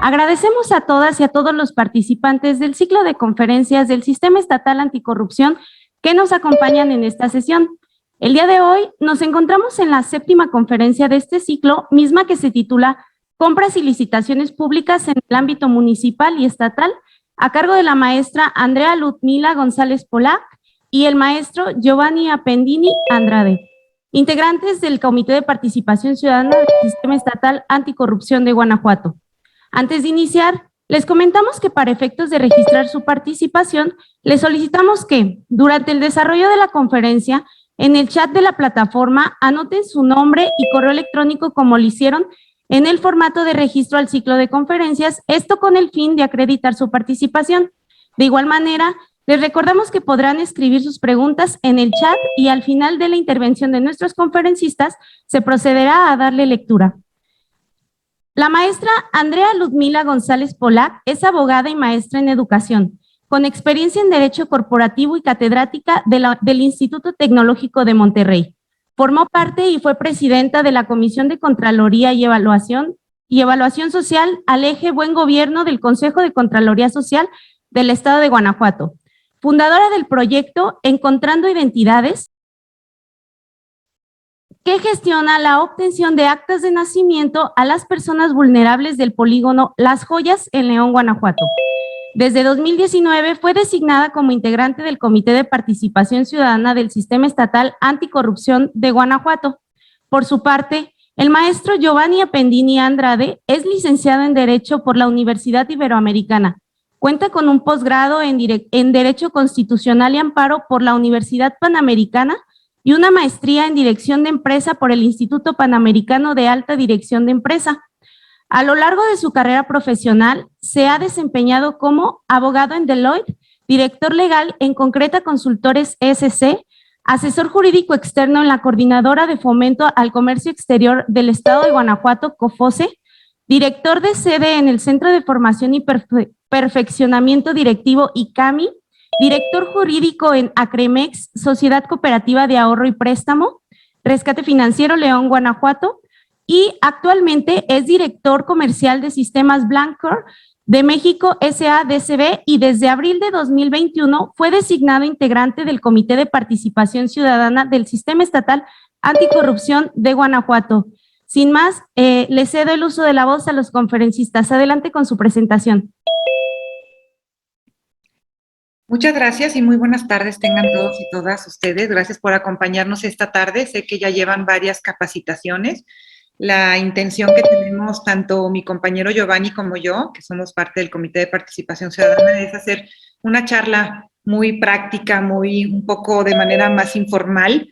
Agradecemos a todas y a todos los participantes del ciclo de conferencias del Sistema Estatal Anticorrupción que nos acompañan en esta sesión. El día de hoy nos encontramos en la 7ª conferencia de este ciclo, misma que se titula Compras y licitaciones públicas en el ámbito municipal y estatal, a cargo de la maestra Andrea Ludmila González Polac y el maestro Giovanni Appendini Andrade, integrantes del Comité de Participación Ciudadana del Sistema Estatal Anticorrupción de Guanajuato. Antes de iniciar, les comentamos que para efectos de registrar su participación, les solicitamos que, durante el desarrollo de la conferencia, en el chat de la plataforma, anoten su nombre y correo electrónico como lo hicieron en el formato de registro al ciclo de conferencias, esto con el fin de acreditar su participación. De igual manera, les recordamos que podrán escribir sus preguntas en el chat y al final de la intervención de nuestros conferencistas se procederá a darle lectura. La maestra Andrea Ludmila González Polac es abogada y maestra en educación, con experiencia en Derecho Corporativo y catedrática del Instituto Tecnológico de Monterrey. Formó parte y fue presidenta de la Comisión de Contraloría y Evaluación Social al eje Buen Gobierno del Consejo de Contraloría Social del Estado de Guanajuato. Fundadora del proyecto Encontrando Identidades, que gestiona la obtención de actas de nacimiento a las personas vulnerables del polígono Las Joyas en León, Guanajuato. Desde 2019 fue designada como integrante del Comité de Participación Ciudadana del Sistema Estatal Anticorrupción de Guanajuato. Por su parte, el maestro Giovanni Appendini Andrade es licenciado en Derecho por la Universidad Iberoamericana. Cuenta con un posgrado en Derecho Constitucional y Amparo por la Universidad Panamericana y una maestría en Dirección de Empresa por el Instituto Panamericano de Alta Dirección de Empresa. A lo largo de su carrera profesional, se ha desempeñado como abogado en Deloitte, director legal en Concreta Consultores SC, asesor jurídico externo en la Coordinadora de Fomento al Comercio Exterior del Estado de Guanajuato, COFOSE, director de sede en el Centro de Formación y Perfeccionamiento Directivo ICAMI, director jurídico en Acremex, Sociedad Cooperativa de Ahorro y Préstamo, Rescate Financiero León, Guanajuato, y actualmente es director comercial de Sistemas Blancor de México S.A.D.C.B. y desde abril de 2021 fue designado integrante del Comité de Participación Ciudadana del Sistema Estatal Anticorrupción de Guanajuato. Sin más, le cedo el uso de la voz a los conferencistas. Adelante con su presentación. Muchas gracias y muy buenas tardes tengan todos y todas ustedes. Gracias por acompañarnos esta tarde. Sé que ya llevan varias capacitaciones. La intención que tenemos tanto mi compañero Giovanni como yo, que somos parte del Comité de Participación Ciudadana, es hacer una charla muy práctica, un poco de manera más informal,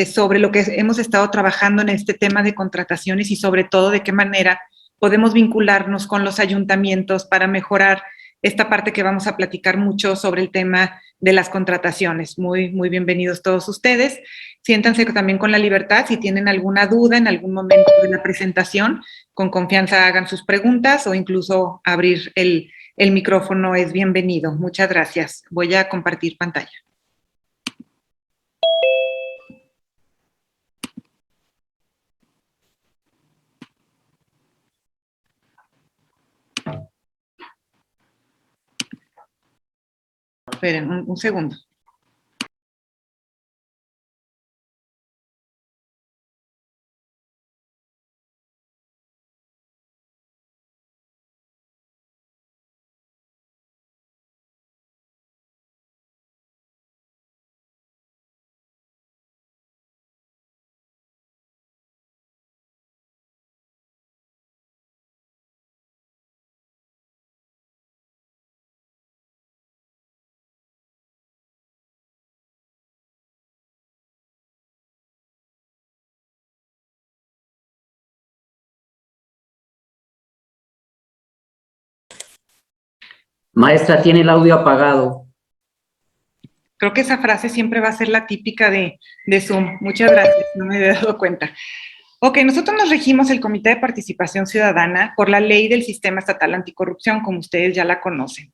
sobre lo que hemos estado trabajando en este tema de contrataciones y sobre todo de qué manera podemos vincularnos con los ayuntamientos para mejorar esta parte que vamos a platicar mucho sobre el tema de las contrataciones. Muy bienvenidos todos ustedes. Siéntanse también con la libertad, si tienen alguna duda en algún momento de la presentación, con confianza hagan sus preguntas o incluso abrir el micrófono es bienvenido. Muchas gracias. Voy a compartir pantalla. Esperen un segundo. Maestra, tiene el audio apagado. Creo que esa frase siempre va a ser la típica de Zoom. Muchas gracias, no me había dado cuenta. Ok, nosotros nos regimos el Comité de Participación Ciudadana por la Ley del Sistema Estatal Anticorrupción, como ustedes ya la conocen.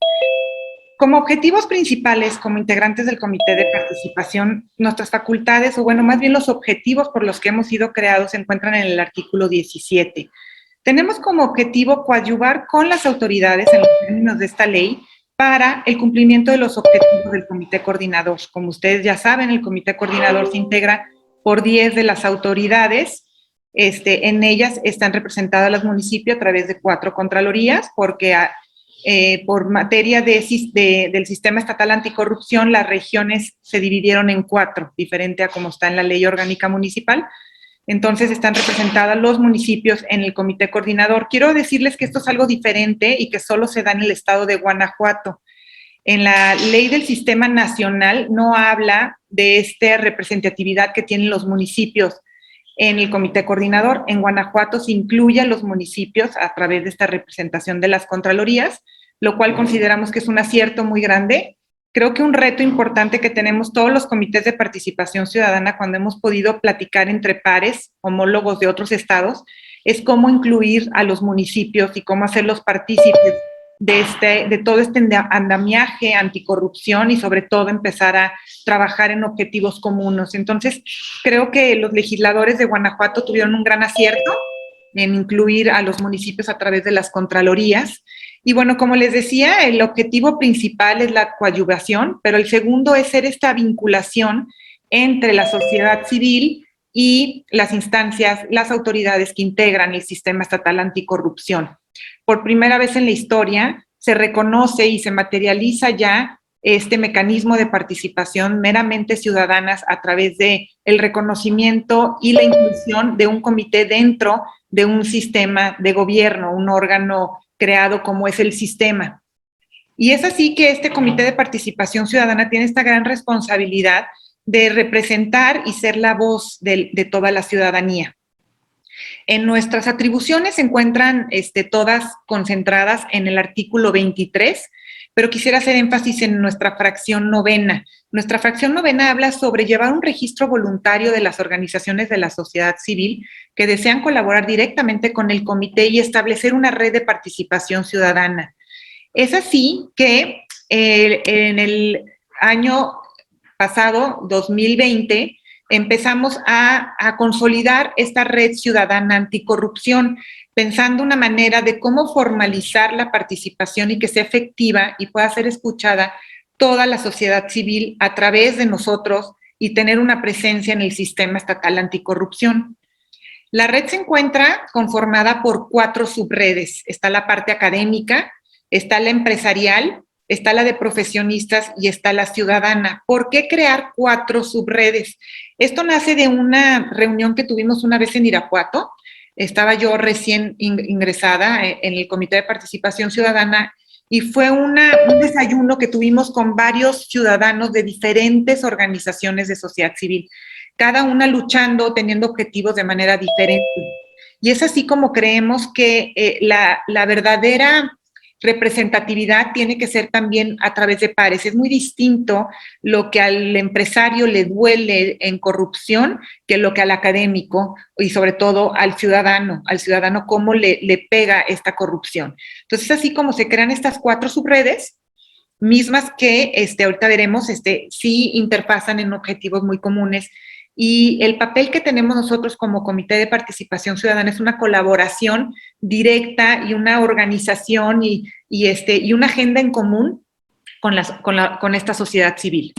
Como objetivos principales, como integrantes del Comité de Participación, nuestras facultades, o bueno, más bien los objetivos por los que hemos sido creados se encuentran en el artículo 17. Tenemos como objetivo coadyuvar con las autoridades en los términos de esta ley para el cumplimiento de los objetivos del Comité Coordinador. Como ustedes ya saben, el Comité Coordinador se integra por 10 de las autoridades. En ellas están representadas los municipios a través de 4 contralorías, porque por materia del Sistema Estatal Anticorrupción, las regiones se dividieron en 4, diferente a como está en la Ley Orgánica Municipal. Entonces están representados los municipios en el Comité Coordinador. Quiero decirles que esto es algo diferente y que solo se da en el estado de Guanajuato. En la ley del Sistema Nacional no habla de esta representatividad que tienen los municipios en el Comité Coordinador. En Guanajuato se incluye a los municipios a través de esta representación de las contralorías, lo cual consideramos que es un acierto muy grande. Creo que un reto importante que tenemos todos los comités de participación ciudadana cuando hemos podido platicar entre pares, homólogos de otros estados, es cómo incluir a los municipios y cómo hacerlos partícipes de todo este andamiaje anticorrupción y sobre todo empezar a trabajar en objetivos comunes. Entonces, creo que los legisladores de Guanajuato tuvieron un gran acierto en incluir a los municipios a través de las contralorías. Y bueno, como les decía, el objetivo principal es la coadyuvación, pero el segundo es ser esta vinculación entre la sociedad civil y las instancias, las autoridades que integran el Sistema Estatal Anticorrupción. Por primera vez en la historia se reconoce y se materializa ya este mecanismo de participación meramente ciudadanas a través de el reconocimiento y la inclusión de un comité dentro de un sistema de gobierno, un órgano creado como es el sistema. Y es así que este Comité de Participación Ciudadana tiene esta gran responsabilidad de representar y ser la voz de toda la ciudadanía. En nuestras atribuciones se encuentran todas concentradas en el artículo 23, pero quisiera hacer énfasis en nuestra fracción novena. Nuestra fracción novena habla sobre llevar un registro voluntario de las organizaciones de la sociedad civil que desean colaborar directamente con el comité y establecer una red de participación ciudadana. Es así que en el año pasado, 2020, empezamos a consolidar esta red ciudadana anticorrupción, pensando una manera de cómo formalizar la participación y que sea efectiva y pueda ser escuchada toda la sociedad civil a través de nosotros y tener una presencia en el Sistema Estatal Anticorrupción. La red se encuentra conformada por 4 subredes. Está la parte académica, está la empresarial, está la de profesionistas y está la ciudadana. ¿Por qué crear 4 subredes? Esto nace de una reunión que tuvimos una vez en Irapuato. Estaba yo recién ingresada en el Comité de Participación Ciudadana y fue un desayuno que tuvimos con varios ciudadanos de diferentes organizaciones de sociedad civil, cada una luchando, teniendo objetivos de manera diferente. Y es así como creemos que la verdadera representatividad tiene que ser también a través de pares. Es muy distinto lo que al empresario le duele en corrupción que lo que al académico y sobre todo al ciudadano cómo le pega esta corrupción. Entonces, así como se crean estas 4 subredes, mismas que ahorita veremos, sí interpasan en objetivos muy comunes. Y el papel que tenemos nosotros como Comité de Participación Ciudadana es una colaboración directa y una organización y una agenda en común con esta sociedad civil.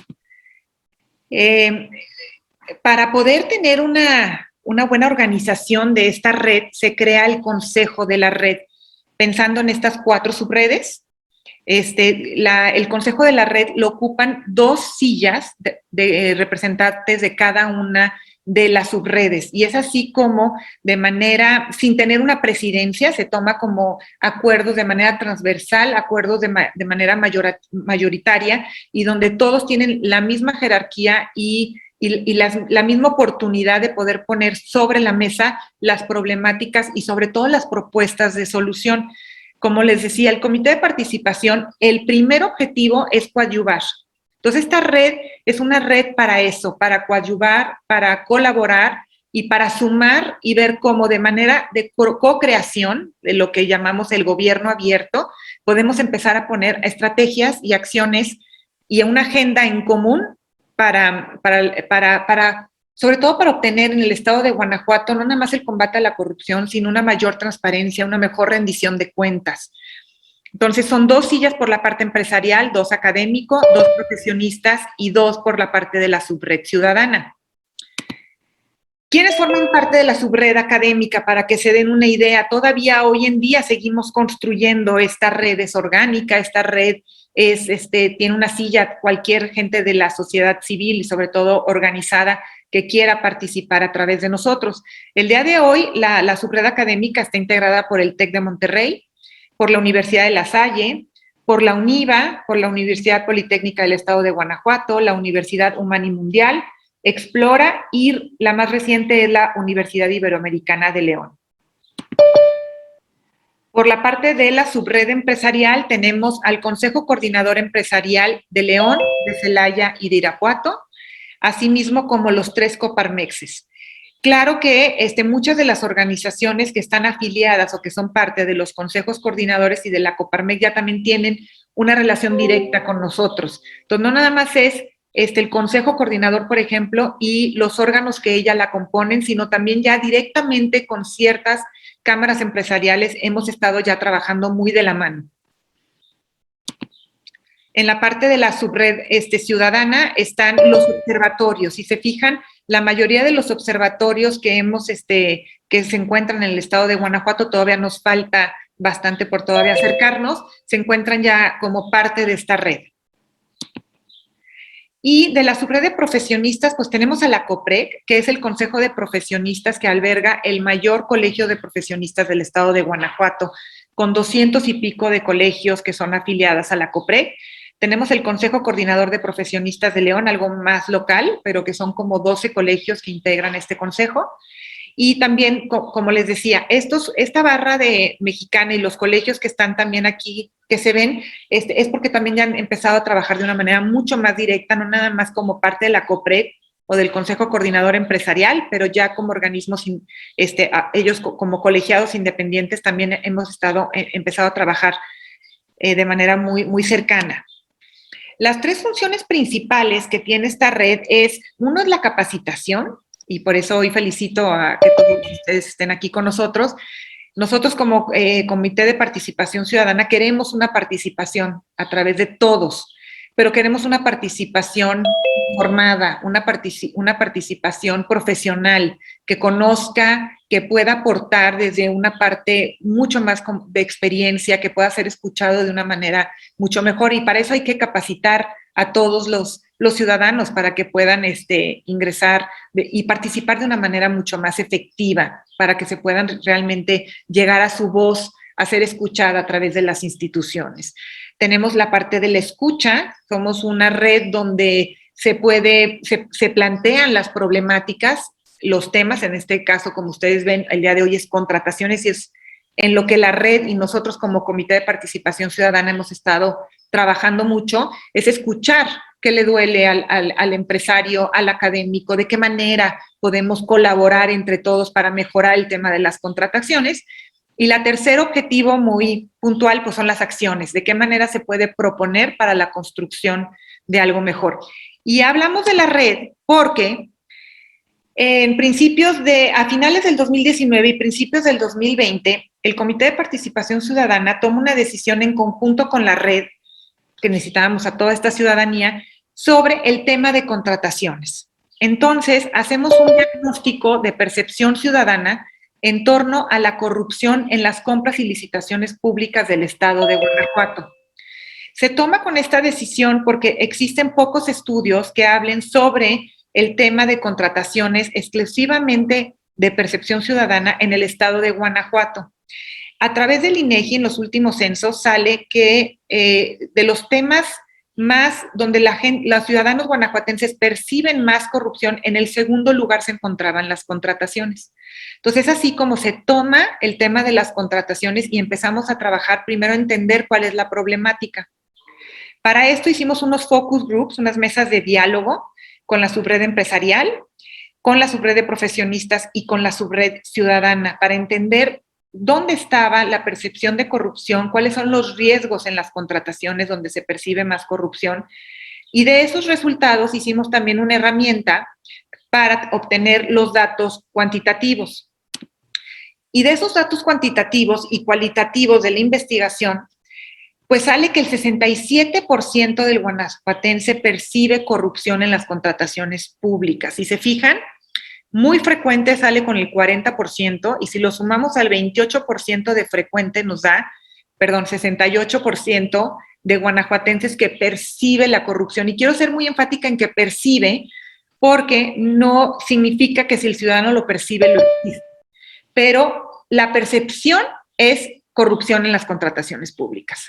Para poder tener una buena organización de esta red, se crea el Consejo de la Red, pensando en estas 4 subredes. El Consejo de la Red lo ocupan 2 sillas de representantes de cada una de las subredes, y es así como de manera, sin tener una presidencia, se toma como acuerdos de manera transversal, acuerdos de manera mayoritaria, y donde todos tienen la misma jerarquía y la misma oportunidad de poder poner sobre la mesa las problemáticas y sobre todo las propuestas de solución. Como les decía, el Comité de Participación, el primer objetivo es coadyuvar. Entonces, esta red es una red para eso, para coadyuvar, para colaborar y para sumar y ver cómo de manera de co-creación, de lo que llamamos el gobierno abierto, podemos empezar a poner estrategias y acciones y una agenda en común para sobre todo para obtener en el estado de Guanajuato no nada más el combate a la corrupción, sino una mayor transparencia, una mejor rendición de cuentas. Entonces son 2 sillas por la parte empresarial, 2 académico, 2 profesionistas y 2 por la parte de la subred ciudadana. ¿Quiénes forman parte de la subred académica? Para que se den una idea, todavía hoy en día seguimos construyendo esta red, es orgánica, esta red tiene una silla cualquier gente de la sociedad civil y sobre todo organizada que quiera participar a través de nosotros. El día de hoy la subred académica está integrada por el TEC de Monterrey, por la Universidad de La Salle, por la UNIVA, por la Universidad Politécnica del Estado de Guanajuato, la Universidad Humana y Mundial, Explora y la más reciente es la Universidad Iberoamericana de León. Por la parte de la subred empresarial tenemos al Consejo Coordinador Empresarial de León, de Celaya y de Irapuato, asimismo como los 3 Coparmexes. Claro que muchas de las organizaciones que están afiliadas o que son parte de los consejos coordinadores y de la Coparmex ya también tienen una relación directa con nosotros. Entonces, no nada más es el consejo coordinador, por ejemplo, y los órganos que ella la componen, sino también ya directamente con ciertas cámaras empresariales hemos estado ya trabajando muy de la mano. En la parte de la subred ciudadana están los observatorios. Si se fijan, la mayoría de los observatorios que que se encuentran en el estado de Guanajuato, todavía nos falta bastante por todavía acercarnos, se encuentran ya como parte de esta red. Y de la subred de profesionistas, pues tenemos a la COPREC, que es el Consejo de Profesionistas que alberga el mayor colegio de profesionistas del estado de Guanajuato, con 200 y pico de colegios que son afiliadas a la COPREC. Tenemos el Consejo Coordinador de Profesionistas de León, algo más local, pero que son como 12 colegios que integran este consejo. Y también, como les decía, esta barra de mexicana y los colegios que están también aquí, que se ven, es porque también ya han empezado a trabajar de una manera mucho más directa, no nada más como parte de la COPREC o del Consejo Coordinador Empresarial, pero ya como organismos, ellos como colegiados independientes también hemos empezado a trabajar de manera muy, muy cercana. Las 3 funciones principales que tiene esta red uno es la capacitación, y por eso hoy felicito a que todos ustedes estén aquí con nosotros. Nosotros como Comité de Participación Ciudadana queremos una participación a través de todos, pero queremos una participación formada, una participación profesional, que conozca, que pueda aportar desde una parte mucho más de experiencia, que pueda ser escuchado de una manera mucho mejor, y para eso hay que capacitar a todos los ciudadanos para que puedan ingresar y participar de una manera mucho más efectiva, para que se puedan realmente llegar a su voz, a ser escuchada a través de las instituciones. Tenemos la parte de la escucha, somos una red donde se plantean las problemáticas, los temas, en este caso, como ustedes ven, el día de hoy es contrataciones, y es en lo que la red y nosotros como Comité de Participación Ciudadana hemos estado trabajando mucho, es escuchar qué le duele al empresario, al académico, de qué manera podemos colaborar entre todos para mejorar el tema de las contrataciones. Y el tercer objetivo muy puntual, pues son las acciones, de qué manera se puede proponer para la construcción de algo mejor. Y hablamos de la red porque a finales del 2019 y principios del 2020, el Comité de Participación Ciudadana toma una decisión en conjunto con la red, que necesitábamos a toda esta ciudadanía, sobre el tema de contrataciones. Entonces, hacemos un diagnóstico de percepción ciudadana en torno a la corrupción en las compras y licitaciones públicas del estado de Guanajuato. Se toma con esta decisión porque existen pocos estudios que hablen sobre el tema de contrataciones exclusivamente de percepción ciudadana en el estado de Guanajuato. A través del INEGI, en los últimos censos, sale que de los temas más donde los ciudadanos guanajuatenses perciben más corrupción, en el segundo lugar se encontraban las contrataciones. Entonces, así como se toma el tema de las contrataciones y empezamos a trabajar, primero a entender cuál es la problemática. Para esto hicimos unos focus groups, unas mesas de diálogo con la subred empresarial, con la subred de profesionistas y con la subred ciudadana, para entender dónde estaba la percepción de corrupción, cuáles son los riesgos en las contrataciones donde se percibe más corrupción. Y de esos resultados hicimos también una herramienta para obtener los datos cuantitativos. Y de esos datos cuantitativos y cualitativos de la investigación, pues sale que el 67% del guanajuatense percibe corrupción en las contrataciones públicas. Si se fijan, muy frecuente sale con el 40%, y si lo sumamos al 28% de frecuente nos da, 68% de guanajuatenses que percibe la corrupción. Y quiero ser muy enfática en que percibe, porque no significa que si el ciudadano lo percibe, lo existe. Pero la percepción es corrupción en las contrataciones públicas.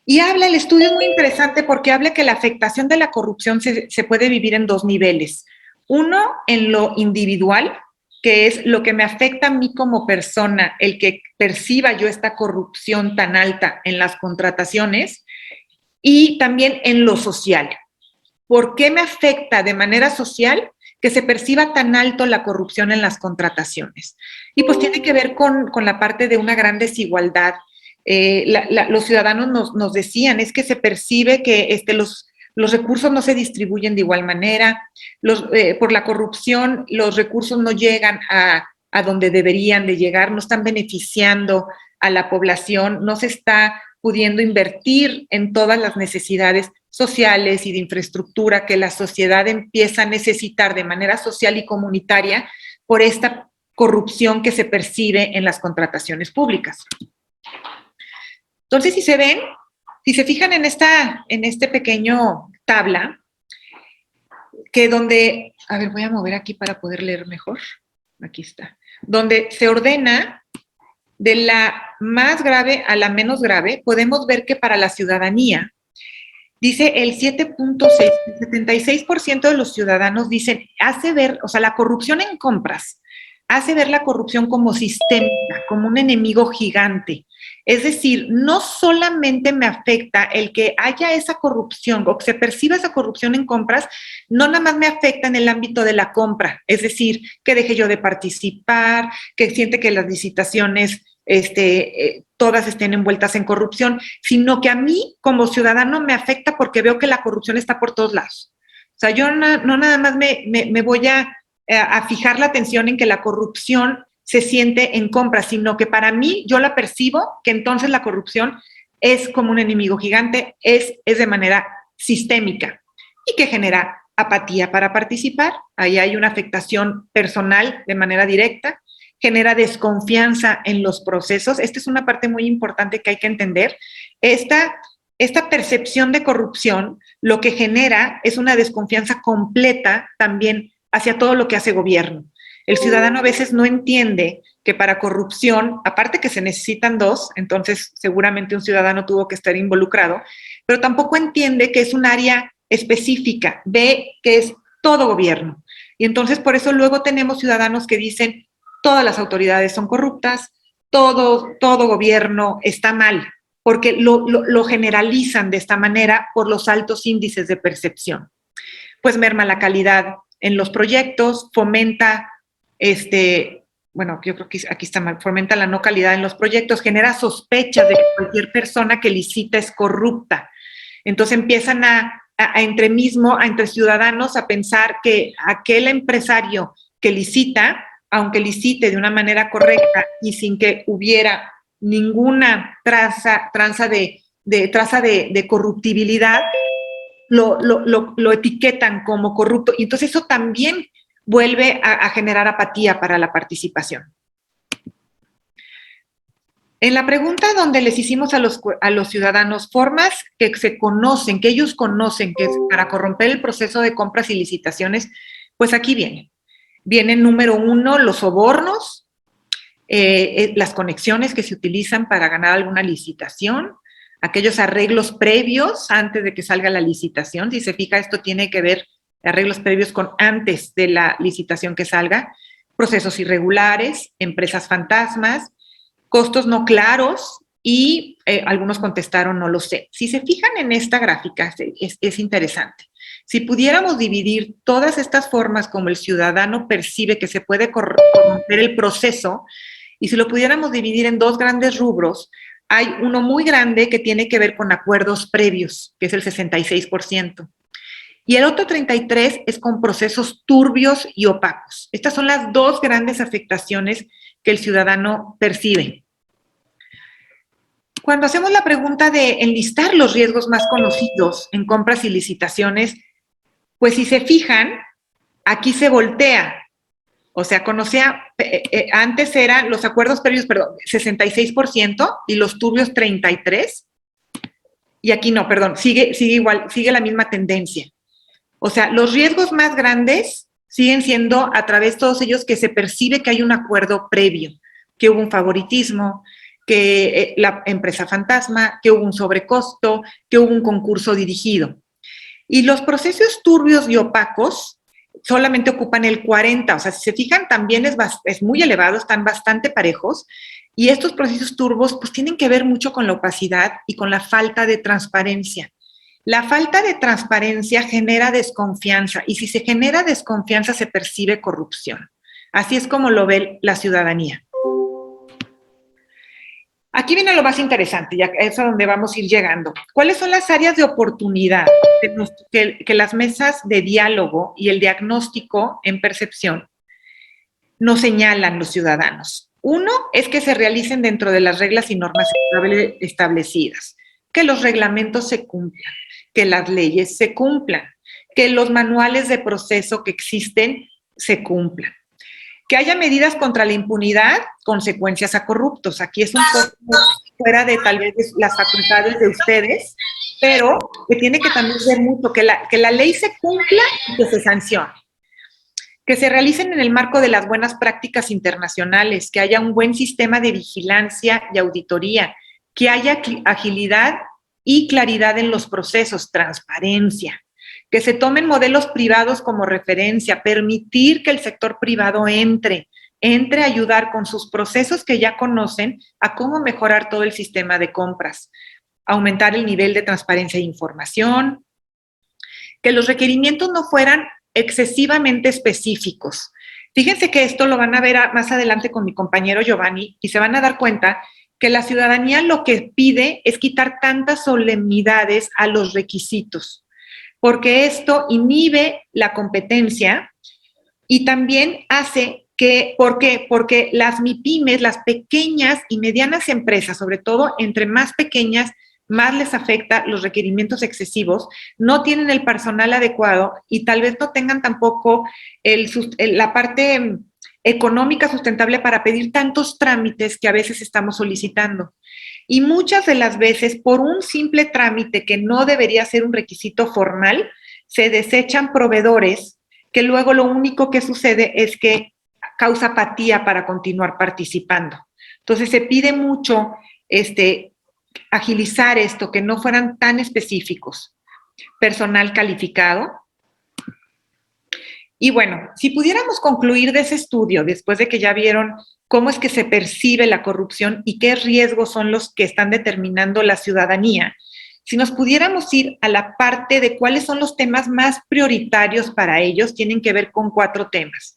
Y el estudio es muy interesante porque habla que la afectación de la corrupción se puede vivir en dos niveles. Uno, en lo individual, que es lo que me afecta a mí como persona, el que perciba yo esta corrupción tan alta en las contrataciones, y también en lo social. ¿Por qué me afecta de manera social que se perciba tan alto la corrupción en las contrataciones? Y pues tiene que ver con la parte de una gran desigualdad. Los ciudadanos nos decían, es que se percibe que los recursos no se distribuyen de igual manera, por la corrupción los recursos no llegan a donde deberían de llegar, no están beneficiando a la población, no se está pudiendo invertir en todas las necesidades sociales y de infraestructura que la sociedad empieza a necesitar de manera social y comunitaria por esta corrupción que se percibe en las contrataciones públicas. Entonces, si se fijan en este pequeño tabla, que donde, a ver, voy a mover aquí para poder leer mejor, aquí está, donde se ordena de la más grave a la menos grave, podemos ver que para la ciudadanía, dice el 7.6, el 76% de los ciudadanos dicen, hace ver, o sea, la corrupción en compras, hace ver la corrupción como sistémica, como un enemigo gigante. Es decir, no solamente me afecta el que haya esa corrupción o que se perciba esa corrupción en compras, no nada más me afecta en el ámbito de la compra, es decir, que deje yo de participar, que siente que las licitaciones todas estén envueltas en corrupción, sino que a mí como ciudadano me afecta porque veo que la corrupción está por todos lados. O sea, yo no nada más me voy a fijar la atención en que la corrupción se siente en compra, sino que para mí yo la percibo que entonces la corrupción es como un enemigo gigante, es de manera sistémica y que genera apatía para participar. Ahí hay una afectación personal de manera directa, genera desconfianza en los procesos. Esta es una parte muy importante que hay que entender. Esta percepción de corrupción lo que genera es una desconfianza completa también hacia todo lo que hace gobierno. El ciudadano a veces no entiende que para corrupción, aparte que se necesitan dos, entonces seguramente un ciudadano tuvo que estar involucrado, pero tampoco entiende que es un área específica, ve que es todo gobierno. Y entonces por eso luego tenemos ciudadanos que dicen, todas las autoridades son corruptas, todo gobierno está mal, porque lo generalizan de esta manera por los altos índices de percepción. Pues merma la calidad en los proyectos, fomenta, bueno, yo creo que aquí está mal, fomenta la no calidad en los proyectos, genera sospechas de que cualquier persona que licita es corrupta. Entonces empiezan entre ciudadanos a pensar que aquel empresario que licita, aunque licite de una manera correcta y sin que hubiera ninguna traza de corruptibilidad, lo etiquetan como corrupto. Y entonces eso también vuelve a generar apatía para la participación. En la pregunta donde les hicimos a los ciudadanos formas que se conocen, que ellos conocen, que es para corromper el proceso de compras y licitaciones, pues aquí viene. Viene número 1, los sobornos, las conexiones que se utilizan para ganar alguna licitación, aquellos arreglos previos antes de que salga la licitación. Si se fija, esto tiene que ver arreglos previos con antes de la licitación que salga, procesos irregulares, empresas fantasmas, costos no claros y algunos contestaron no lo sé. Si se fijan en esta gráfica, es interesante. Si pudiéramos dividir todas estas formas como el ciudadano percibe que se puede corromper el proceso, y si lo pudiéramos dividir en dos grandes rubros, hay uno muy grande que tiene que ver con acuerdos previos, que es el 66%. y el otro 33% es con procesos turbios y opacos. Estas son las dos grandes afectaciones que el ciudadano percibe. Cuando hacemos la pregunta de enlistar los riesgos más conocidos en compras y licitaciones, pues si se fijan, aquí se voltea. O sea, antes eran los acuerdos previos, 66% y los turbios 33%. Y aquí no, perdón, sigue igual, sigue la misma tendencia. O sea, los riesgos más grandes siguen siendo a través de todos ellos que se percibe que hay un acuerdo previo, que hubo un favoritismo, que la empresa fantasma, que hubo un sobrecosto, que hubo un concurso dirigido. Y los procesos turbios y opacos solamente ocupan el 40%, o sea, si se fijan, también es muy elevado, están bastante parejos, y estos procesos turbios pues tienen que ver mucho con la opacidad y con la falta de transparencia. La falta de transparencia genera desconfianza, y si se genera desconfianza se percibe corrupción. Así es como lo ve la ciudadanía. Aquí viene lo más interesante, ya es a donde vamos a ir llegando. ¿Cuáles son las áreas de oportunidad que las mesas de diálogo y el diagnóstico en percepción nos señalan los ciudadanos? Uno es que se realicen dentro de las reglas y normas establecidas, que los reglamentos se cumplan, que las leyes se cumplan, que los manuales de proceso que existen se cumplan. Que haya medidas contra la impunidad, consecuencias a corruptos. Aquí es un poco fuera de tal vez las facultades de ustedes, pero que tiene que también ver mucho, que la ley se cumpla y que se sancione. Que se realicen en el marco de las buenas prácticas internacionales, que haya un buen sistema de vigilancia y auditoría, que haya agilidad y claridad en los procesos, transparencia. Que se tomen modelos privados como referencia, permitir que el sector privado entre a ayudar con sus procesos que ya conocen a cómo mejorar todo el sistema de compras, aumentar el nivel de transparencia e información, que los requerimientos no fueran excesivamente específicos. Fíjense que esto lo van a ver más adelante con mi compañero Giovanni y se van a dar cuenta que la ciudadanía lo que pide es quitar tantas solemnidades a los requisitos, porque esto inhibe la competencia y también hace que, ¿por qué? Porque las MIPYMES, las pequeñas y medianas empresas, sobre todo entre más pequeñas, más les afecta los requerimientos excesivos, no tienen el personal adecuado y tal vez no tengan tampoco la parte económica sustentable para pedir tantos trámites que a veces estamos solicitando. Y muchas de las veces, por un simple trámite que no debería ser un requisito formal, se desechan proveedores que luego lo único que sucede es que causa apatía para continuar participando. Entonces se pide mucho agilizar esto, que no fueran tan específicos. Personal calificado. Y bueno, si pudiéramos concluir de ese estudio, después de que ya vieron cómo es que se percibe la corrupción y qué riesgos son los que están determinando la ciudadanía, si nos pudiéramos ir a la parte de cuáles son los temas más prioritarios para ellos, tienen que ver con 4 temas.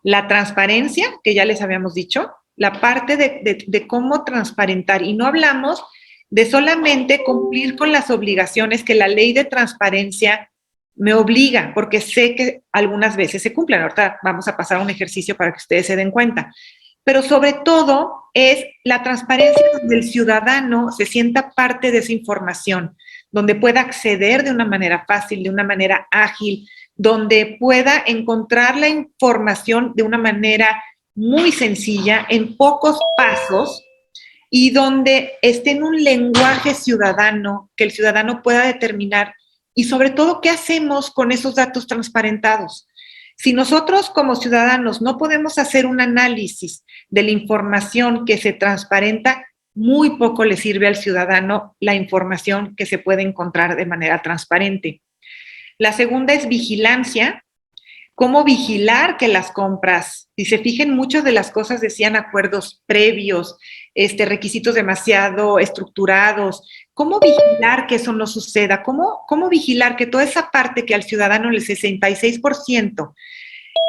La transparencia, que ya les habíamos dicho, la parte de cómo transparentar, y no hablamos de solamente cumplir con las obligaciones que la ley de transparencia me obliga, porque sé que algunas veces se cumplen. Ahorita vamos a pasar un ejercicio para que ustedes se den cuenta. Pero sobre todo es la transparencia donde el ciudadano se sienta parte de esa información, donde pueda acceder de una manera fácil, de una manera ágil, donde pueda encontrar la información de una manera muy sencilla, en pocos pasos, y donde esté en un lenguaje ciudadano, que el ciudadano pueda determinar. Y sobre todo, ¿qué hacemos con esos datos transparentados? Si nosotros como ciudadanos no podemos hacer un análisis de la información que se transparenta, muy poco le sirve al ciudadano la información que se puede encontrar de manera transparente. La segunda es vigilancia. ¿Cómo vigilar que las compras? Si se fijen, muchas de las cosas decían acuerdos previos, requisitos demasiado estructurados. ¿Cómo vigilar que eso no suceda? ¿Cómo vigilar que toda esa parte que al ciudadano el 66%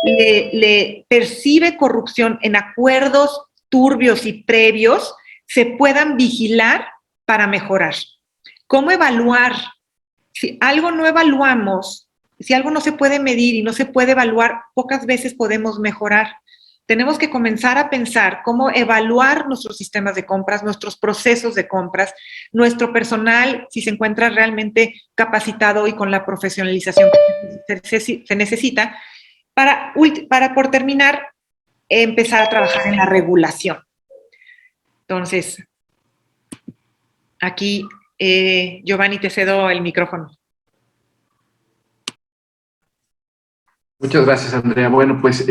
le percibe corrupción en acuerdos turbios y previos, se puedan vigilar para mejorar? ¿Cómo evaluar? Si algo no evaluamos, si algo no se puede medir y no se puede evaluar, pocas veces podemos mejorar. Tenemos que comenzar a pensar cómo evaluar nuestros sistemas de compras, nuestros procesos de compras, nuestro personal, si se encuentra realmente capacitado y con la profesionalización que se necesita, para por terminar, empezar a trabajar en la regulación. Entonces, aquí, Giovanni, te cedo el micrófono. Muchas gracias, Andrea. Bueno, pues,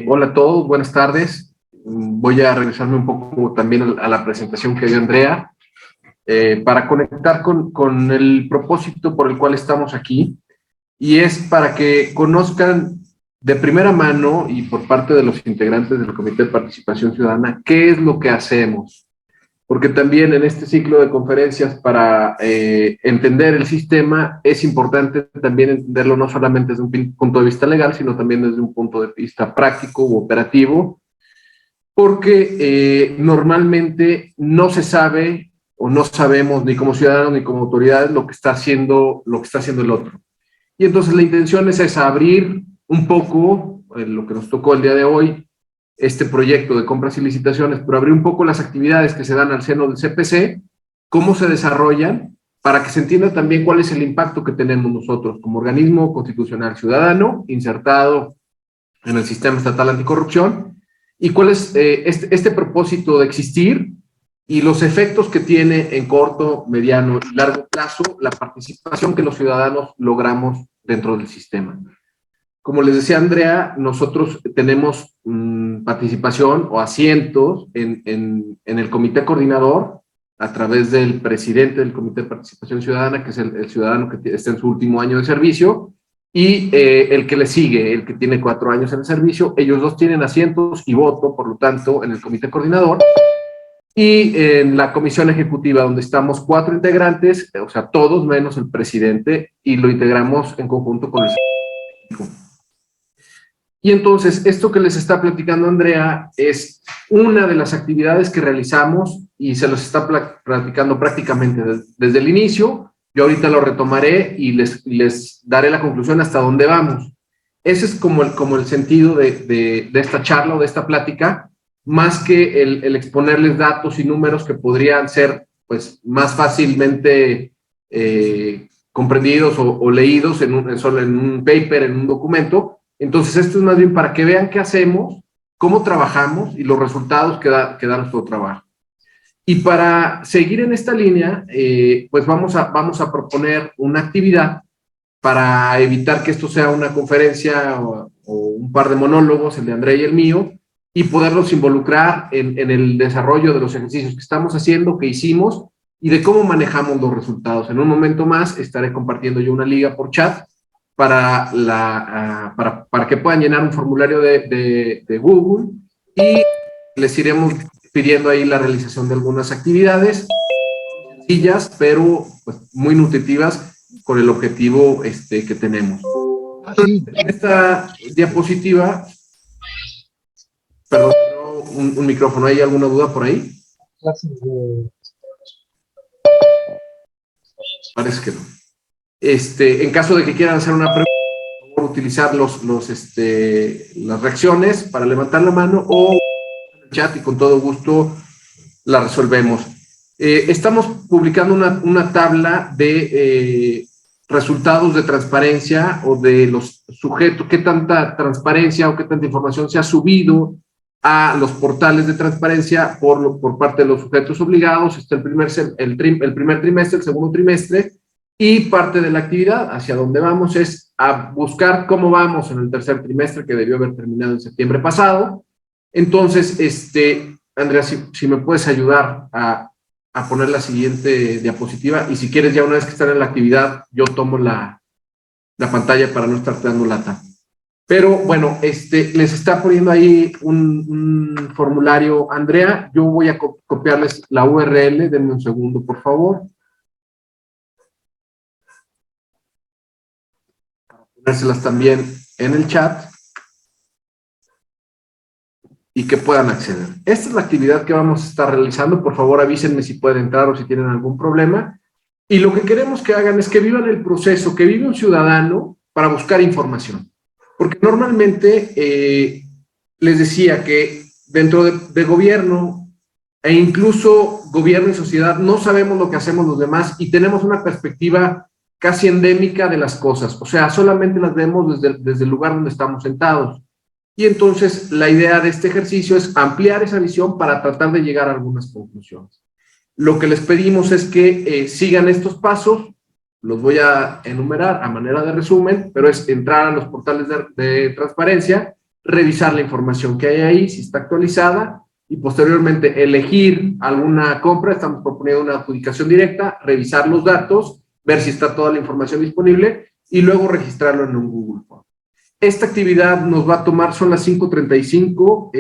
hola a todos, buenas tardes. Voy a regresarme un poco también a la presentación que dio Andrea, para conectar con el propósito por el cual estamos aquí, y es para que conozcan de primera mano y por parte de los integrantes del Comité de Participación Ciudadana qué es lo que hacemos. Porque también en este ciclo de conferencias, para entender el sistema, es importante también entenderlo no solamente desde un punto de vista legal, sino también desde un punto de vista práctico u operativo, porque normalmente no se sabe o no sabemos ni como ciudadanos ni como autoridades lo que está haciendo el otro. Y entonces la intención es esa, abrir un poco, lo que nos tocó el día de hoy, este proyecto de compras y licitaciones, pero abrir un poco las actividades que se dan al seno del CPC, cómo se desarrollan, para que se entienda también cuál es el impacto que tenemos nosotros como organismo constitucional ciudadano, insertado en el sistema estatal anticorrupción, y cuál es este propósito de existir y los efectos que tiene en corto, mediano y largo plazo la participación que los ciudadanos logramos dentro del sistema. Como les decía Andrea, nosotros tenemos participación o asientos en el comité coordinador a través del presidente del Comité de Participación Ciudadana, que es el ciudadano que está en su último año de servicio, y el que le sigue, el que tiene 4 años en el servicio. Ellos dos tienen asientos y voto, por lo tanto, en el comité coordinador, y en la comisión ejecutiva, donde estamos 4 integrantes, o sea, todos menos el presidente, y lo integramos en conjunto con el secretario. Y entonces, esto que les está platicando Andrea es una de las actividades que realizamos y se los está platicando prácticamente desde el inicio. Yo ahorita lo retomaré y les daré la conclusión hasta dónde vamos. Ese es como el sentido de esta charla o de esta plática, más que el exponerles datos y números que podrían ser pues, más fácilmente comprendidos o leídos solo en un paper, en un documento. Entonces, esto es más bien para que vean qué hacemos, cómo trabajamos y los resultados que da nuestro trabajo. Y para seguir en esta línea, pues vamos a proponer una actividad para evitar que esto sea una conferencia o un par de monólogos, el de Andrea y el mío, y poderlos involucrar en el desarrollo de los ejercicios que estamos haciendo, que hicimos, y de cómo manejamos los resultados. En un momento más estaré compartiendo yo una liga por chat para que puedan llenar un formulario de Google, y les iremos pidiendo ahí la realización de algunas actividades sencillas, pero pues, muy nutritivas con el objetivo que tenemos. En esta diapositiva, perdón, un micrófono, ¿hay alguna duda por ahí? Parece que no. En caso de que quieran hacer una pregunta, por favor, utilizar las reacciones para levantar la mano o en el chat y con todo gusto la resolvemos. Estamos publicando una tabla de resultados de transparencia o de los sujetos, qué tanta transparencia o qué tanta información se ha subido a los portales de transparencia por parte de los sujetos obligados. Está el primer trimestre, el segundo trimestre, y parte de la actividad hacia donde vamos es a buscar cómo vamos en el tercer trimestre, que debió haber terminado en septiembre pasado. Entonces, Andrea, si me puedes ayudar a poner la siguiente diapositiva, y si quieres ya una vez que están en la actividad, yo tomo la pantalla para no estar dando lata. Pero bueno, les está poniendo ahí un formulario Andrea. Yo voy a copiarles la URL, denme un segundo, por favor. Ponérselas también en el chat y que puedan acceder. Esta es la actividad que vamos a estar realizando. Por favor, avísenme si pueden entrar o si tienen algún problema. Y lo que queremos que hagan es que vivan el proceso que vive un ciudadano para buscar información. Porque normalmente les decía que dentro de gobierno e incluso gobierno y sociedad no sabemos lo que hacemos los demás y tenemos una perspectiva casi endémica de las cosas. O sea, solamente las vemos desde el lugar donde estamos sentados. Y entonces la idea de este ejercicio es ampliar esa visión para tratar de llegar a algunas conclusiones. Lo que les pedimos es que sigan estos pasos, los voy a enumerar a manera de resumen, pero es entrar a los portales de transparencia, revisar la información que hay ahí, si está actualizada, y posteriormente elegir alguna compra, estamos proponiendo una adjudicación directa, revisar los datos, ver si está toda la información disponible, y luego registrarlo en un Google Form. Esta actividad nos va a tomar, son las 5:35,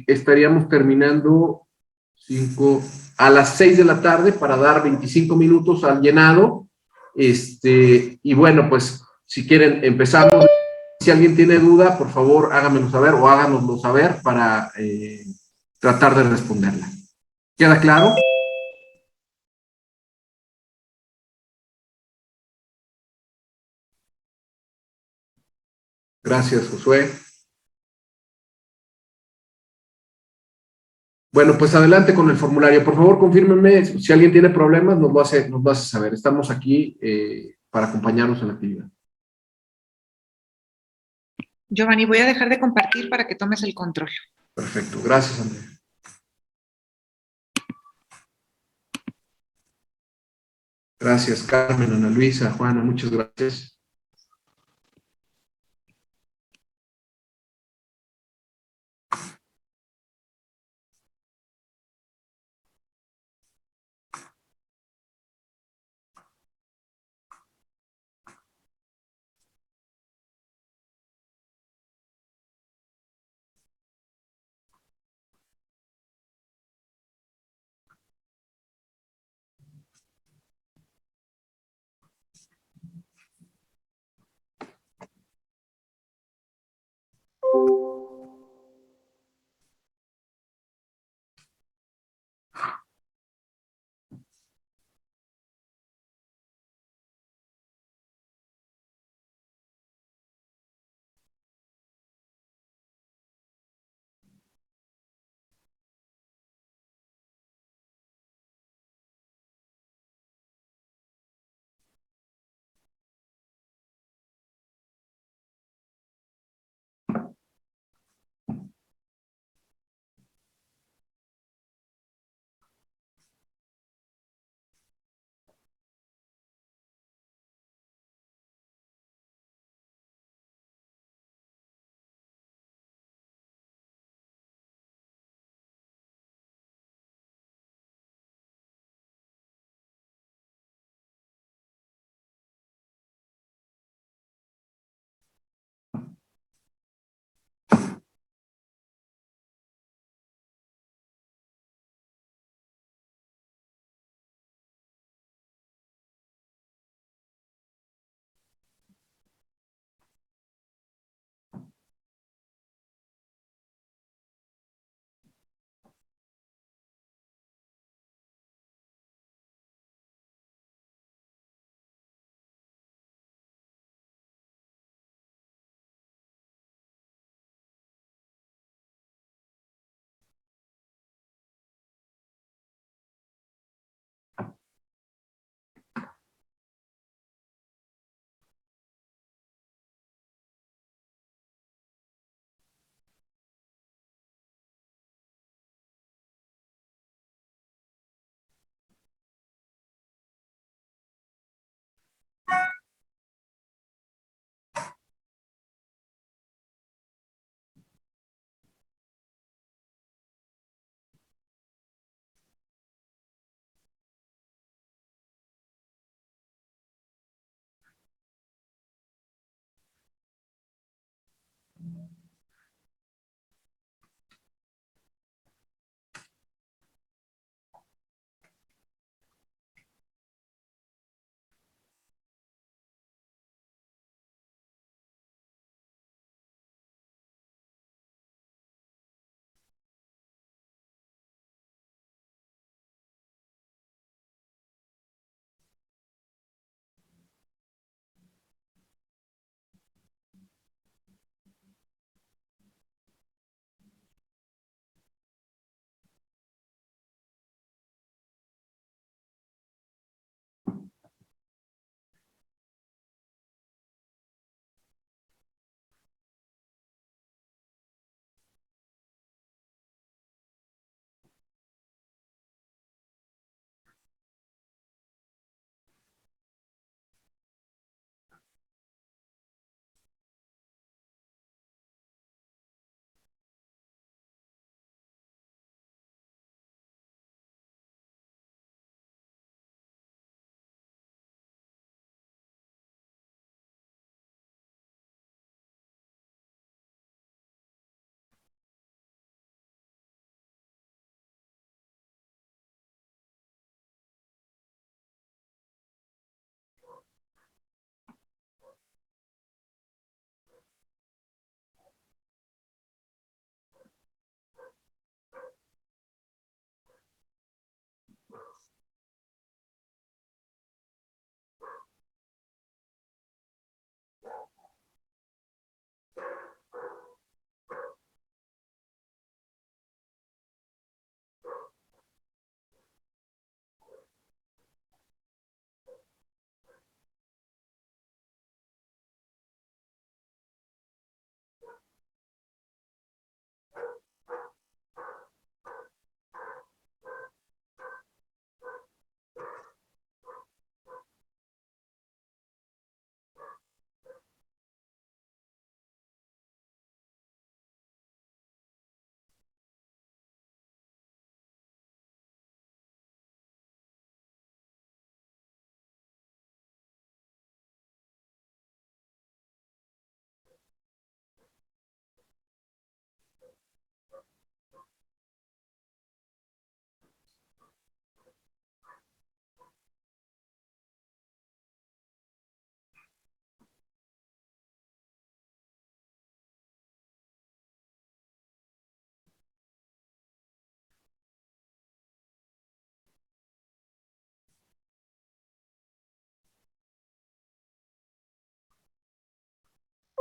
estaríamos terminando 5, a las 6 de la tarde para dar 25 minutos al llenado. Y bueno, pues si quieren empezamos. Si alguien tiene duda, por favor háganmelo saber o háganoslo saber para tratar de responderla. ¿Queda claro? Gracias, Josué. Bueno, pues adelante con el formulario. Por favor, confírmenme si alguien tiene problemas, nos lo hace saber. Estamos aquí para acompañarnos en la actividad. Giovanni, voy a dejar de compartir para que tomes el control. Perfecto, gracias, Andrea. Gracias, Carmen, Ana Luisa, Juana, muchas gracias.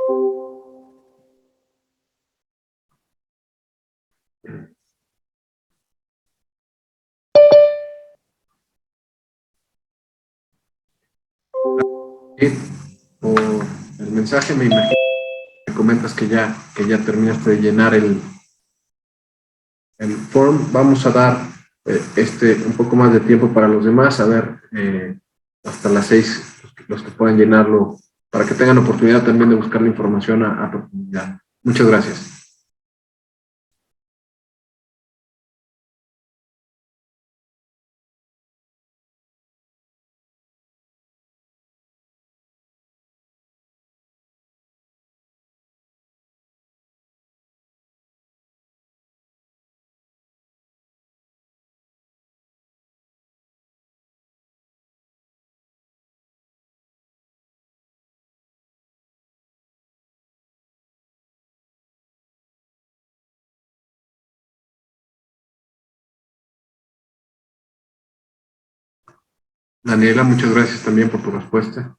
Por el mensaje, me imagino que comentas que ya terminaste de llenar el form. Vamos a dar un poco más de tiempo para los demás, a ver, hasta las 6, los que puedan llenarlo, para que tengan oportunidad también de buscar la información a profundidad. Muchas gracias. Daniela, muchas gracias también por tu respuesta.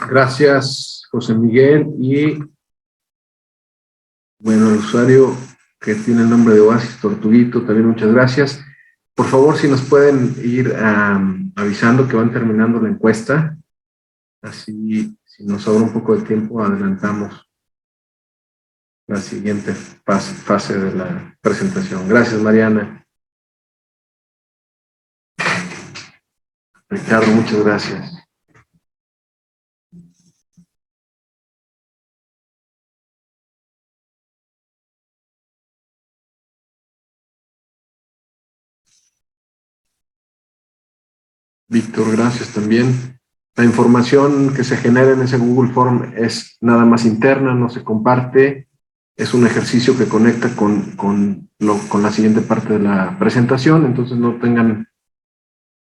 Gracias, José Miguel. Y bueno, el usuario que tiene el nombre de Oasis Tortuguito, también muchas gracias. Por favor, si nos pueden ir avisando que van terminando la encuesta, así, si nos sobra un poco de tiempo, adelantamos la siguiente fase de la presentación. Gracias, Mariana. Ricardo, muchas gracias. Víctor, gracias también. La información que se genera en ese Google Form es nada más interna, no se comparte. Es un ejercicio que conecta con la siguiente parte de la presentación, entonces no tengan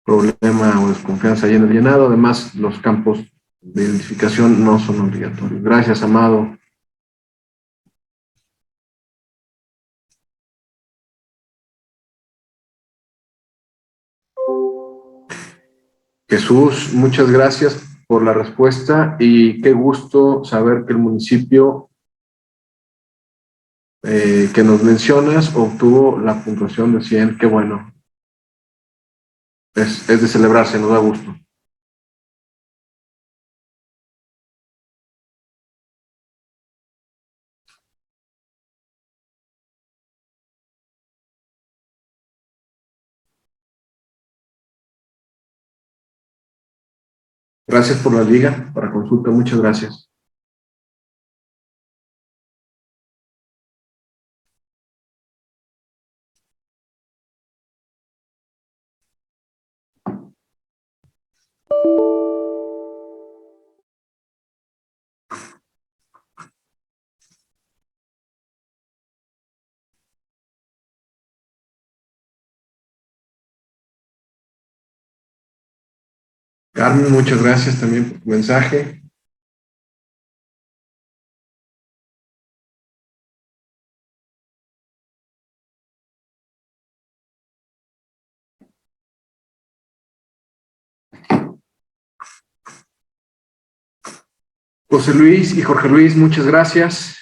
problema o desconfianza ahí en el llenado. Además, los campos de identificación no son obligatorios. Gracias, Amado. Jesús, muchas gracias por la respuesta y qué gusto saber que el municipio que nos mencionas obtuvo la puntuación de 100. Qué bueno. Es de celebrarse, nos da gusto. Gracias por la liga, para consulta, muchas gracias. Carmen, muchas gracias también por tu mensaje. José Luis y Jorge Luis, muchas gracias.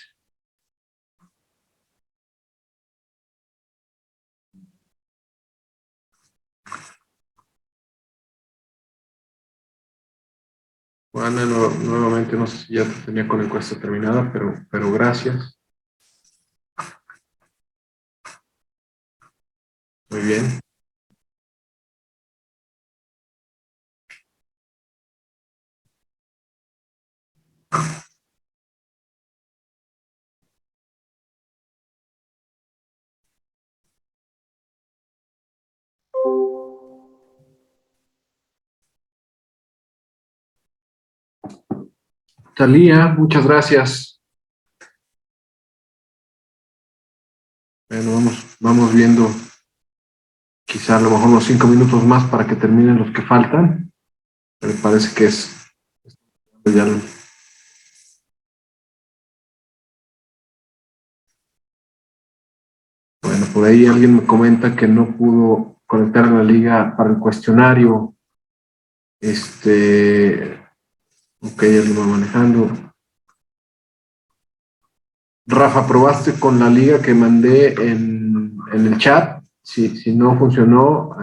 Juana, nuevamente, no sé si ya tenía con la encuesta terminada, pero gracias. Muy bien. Talía, muchas gracias. Bueno, vamos viendo quizá a lo mejor unos 5 minutos más para que terminen los que faltan. Me parece que es ya. Bueno, por ahí alguien me comenta que no pudo conectar a la liga para el cuestionario. Ok, ya lo va manejando. Rafa, ¿probaste con la liga que mandé en el chat? Si no funcionó,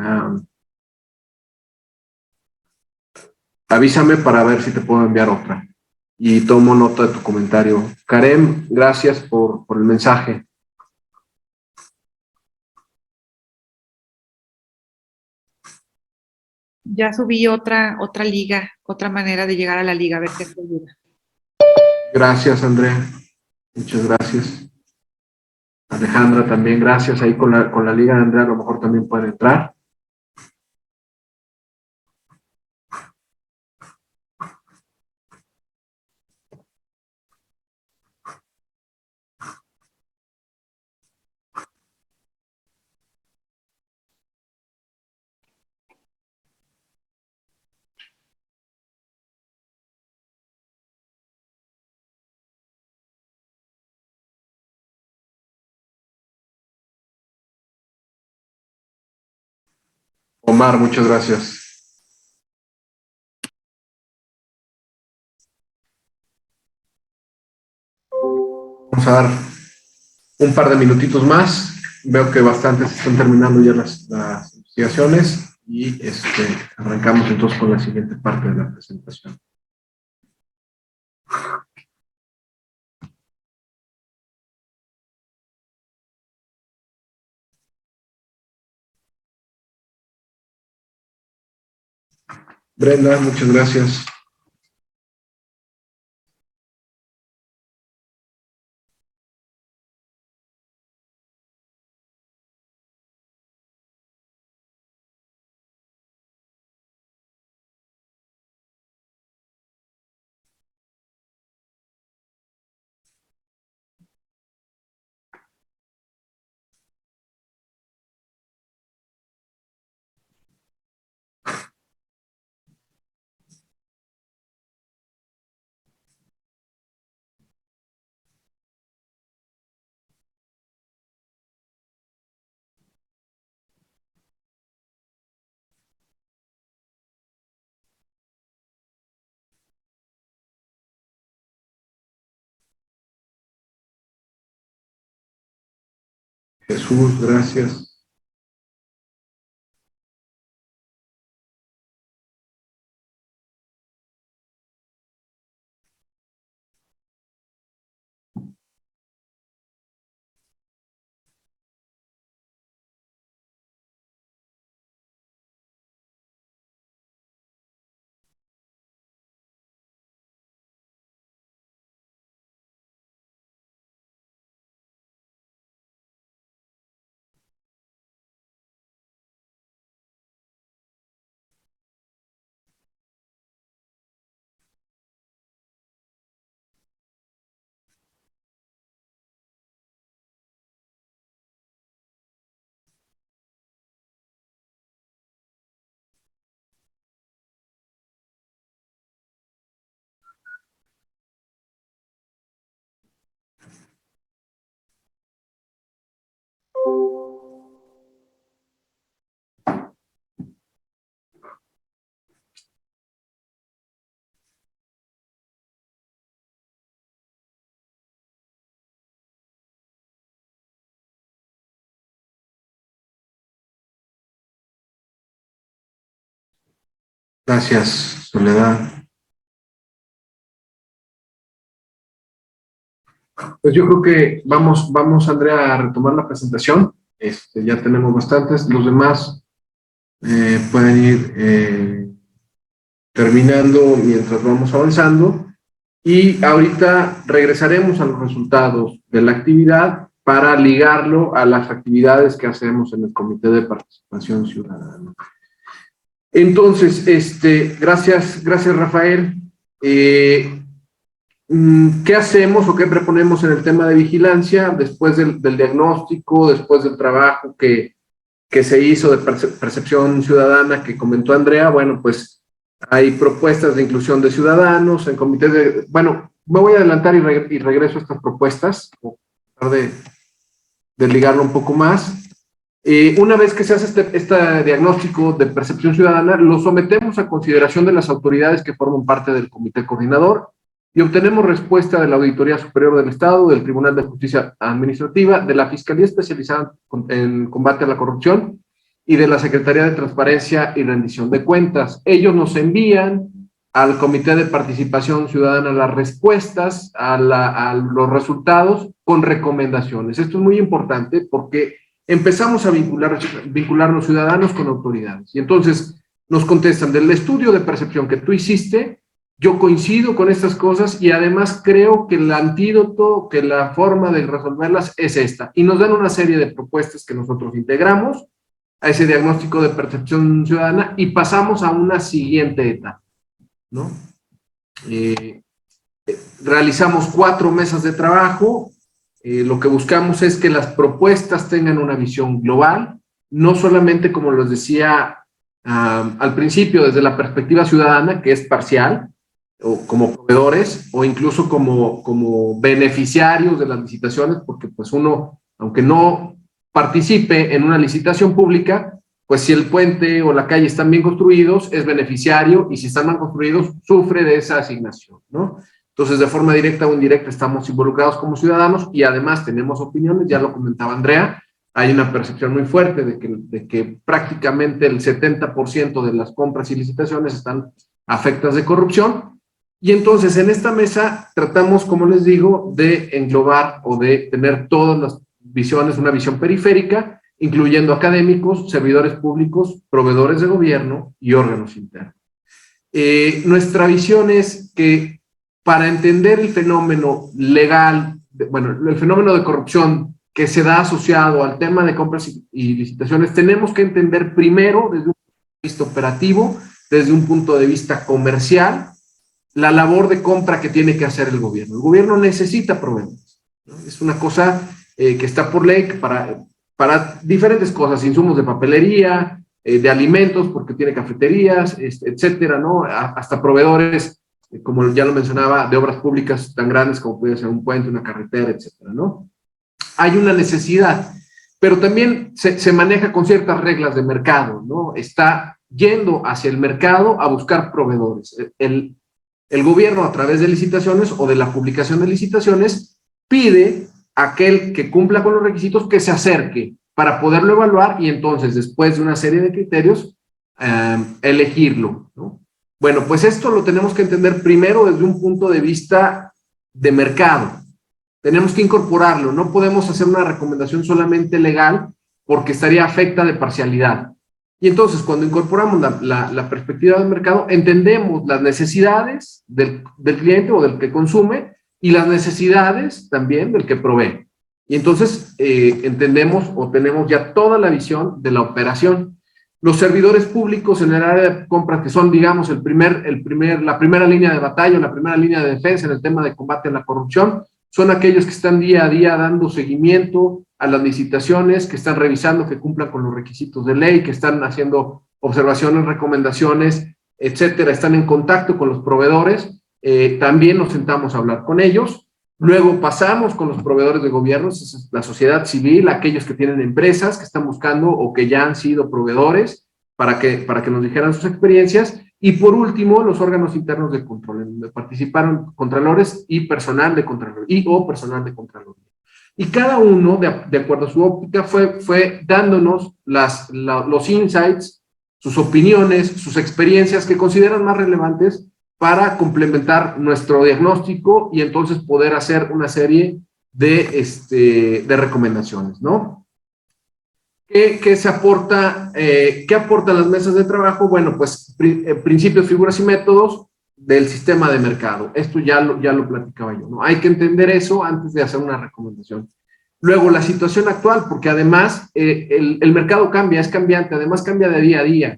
avísame para ver si te puedo enviar otra. Y tomo nota de tu comentario. Karem, gracias por el mensaje. Ya subí otra liga, otra manera de llegar a la liga, a ver qué te ayuda. Gracias, Andrea. Muchas gracias. Alejandra, también gracias. Ahí con la liga de Andrea a lo mejor también pueden entrar. Omar, muchas gracias. Vamos a dar un par de minutitos más. Veo que bastantes están terminando ya las investigaciones y arrancamos entonces con la siguiente parte de la presentación. Brenda, muchas gracias. Jesús, gracias. Gracias, Soledad. Pues yo creo que vamos, Andrea, a retomar la presentación. Ya tenemos bastantes. Los demás pueden ir terminando mientras vamos avanzando. Y ahorita regresaremos a los resultados de la actividad para ligarlo a las actividades que hacemos en el Comité de Participación Ciudadana. Entonces, gracias, Rafael. ¿Qué hacemos o qué proponemos en el tema de vigilancia después del diagnóstico, después del trabajo que se hizo de percepción ciudadana que comentó Andrea? Bueno, pues hay propuestas de inclusión de ciudadanos en comités de... Bueno, me voy a adelantar y regreso a estas propuestas, para tratar de ligarlo un poco más. Una vez que se hace este diagnóstico de percepción ciudadana, lo sometemos a consideración de las autoridades que forman parte del comité coordinador y obtenemos respuesta de la Auditoría Superior del Estado, del Tribunal de Justicia Administrativa, de la Fiscalía Especializada en Combate a la Corrupción y de la Secretaría de Transparencia y Rendición de Cuentas. Ellos nos envían al Comité de Participación Ciudadana las respuestas a los resultados con recomendaciones. Esto es muy importante porque empezamos a vincular los ciudadanos con autoridades. Y entonces nos contestan, del estudio de percepción que tú hiciste, yo coincido con estas cosas y además creo que el antídoto, que la forma de resolverlas es esta. Y nos dan una serie de propuestas que nosotros integramos a ese diagnóstico de percepción ciudadana y pasamos a una siguiente etapa, ¿no? Realizamos 4 mesas de trabajo. Lo que buscamos es que las propuestas tengan una visión global, no solamente, como les decía al principio, desde la perspectiva ciudadana, que es parcial, o como proveedores, o incluso como beneficiarios de las licitaciones, porque pues uno, aunque no participe en una licitación pública, pues si el puente o la calle están bien construidos, es beneficiario, y si están mal construidos, sufre de esa asignación, ¿no? Entonces, de forma directa o indirecta estamos involucrados como ciudadanos y además tenemos opiniones, ya lo comentaba Andrea, hay una percepción muy fuerte de que prácticamente el 70% de las compras y licitaciones están afectas de corrupción. Y entonces, en esta mesa tratamos, como les digo, de englobar o de tener todas las visiones, una visión periférica, incluyendo académicos, servidores públicos, proveedores de gobierno y órganos internos. Nuestra visión es que para entender el fenómeno legal, el fenómeno de corrupción que se da asociado al tema de compras y licitaciones, tenemos que entender primero, desde un punto de vista operativo, desde un punto de vista comercial, la labor de compra que tiene que hacer el gobierno. El gobierno necesita proveedores, ¿no? Es una cosa que está por ley para diferentes cosas, insumos de papelería, de alimentos, porque tiene cafeterías, etcétera, ¿no? Hasta proveedores, como ya lo mencionaba, de obras públicas tan grandes como puede ser un puente, una carretera, etcétera, ¿no? Hay una necesidad, pero también se maneja con ciertas reglas de mercado, ¿no? Está yendo hacia el mercado a buscar proveedores. El gobierno, a través de licitaciones o de la publicación de licitaciones, pide aquel que cumpla con los requisitos que se acerque para poderlo evaluar y entonces, después de una serie de criterios, elegirlo, ¿no? Bueno, pues esto lo tenemos que entender primero desde un punto de vista de mercado. Tenemos que incorporarlo, no podemos hacer una recomendación solamente legal porque estaría afecta de parcialidad. Y entonces, cuando incorporamos la perspectiva del mercado, entendemos las necesidades del cliente o del que consume y las necesidades también del que provee. Y entonces entendemos o tenemos ya toda la visión de la operación. Los servidores públicos en el área de compras, que son, digamos, la primera línea de batalla, la primera línea de defensa en el tema de combate a la corrupción, son aquellos que están día a día dando seguimiento a las licitaciones, que están revisando que cumplan con los requisitos de ley, que están haciendo observaciones, recomendaciones, etcétera, están en contacto con los proveedores, también nos sentamos a hablar con ellos, luego pasamos con los proveedores de gobiernos, la sociedad civil, aquellos que tienen empresas que están buscando o que ya han sido proveedores para que nos dijeran sus experiencias, y por último, los órganos internos de control, en donde participaron contralores y personal de contraloría, o personal de contraloría. Y cada uno, de acuerdo a su óptica, fue dándonos los insights, sus opiniones, sus experiencias que consideran más relevantes para complementar nuestro diagnóstico y entonces poder hacer una serie de recomendaciones, ¿no? ¿Qué se aporta? ¿Qué aportan las mesas de trabajo? Bueno, pues principios, figuras y métodos del sistema de mercado. Esto ya lo platicaba yo, ¿no? Hay que entender eso antes de hacer una recomendación. Luego, la situación actual, porque además el mercado cambia, es cambiante, además cambia de día a día.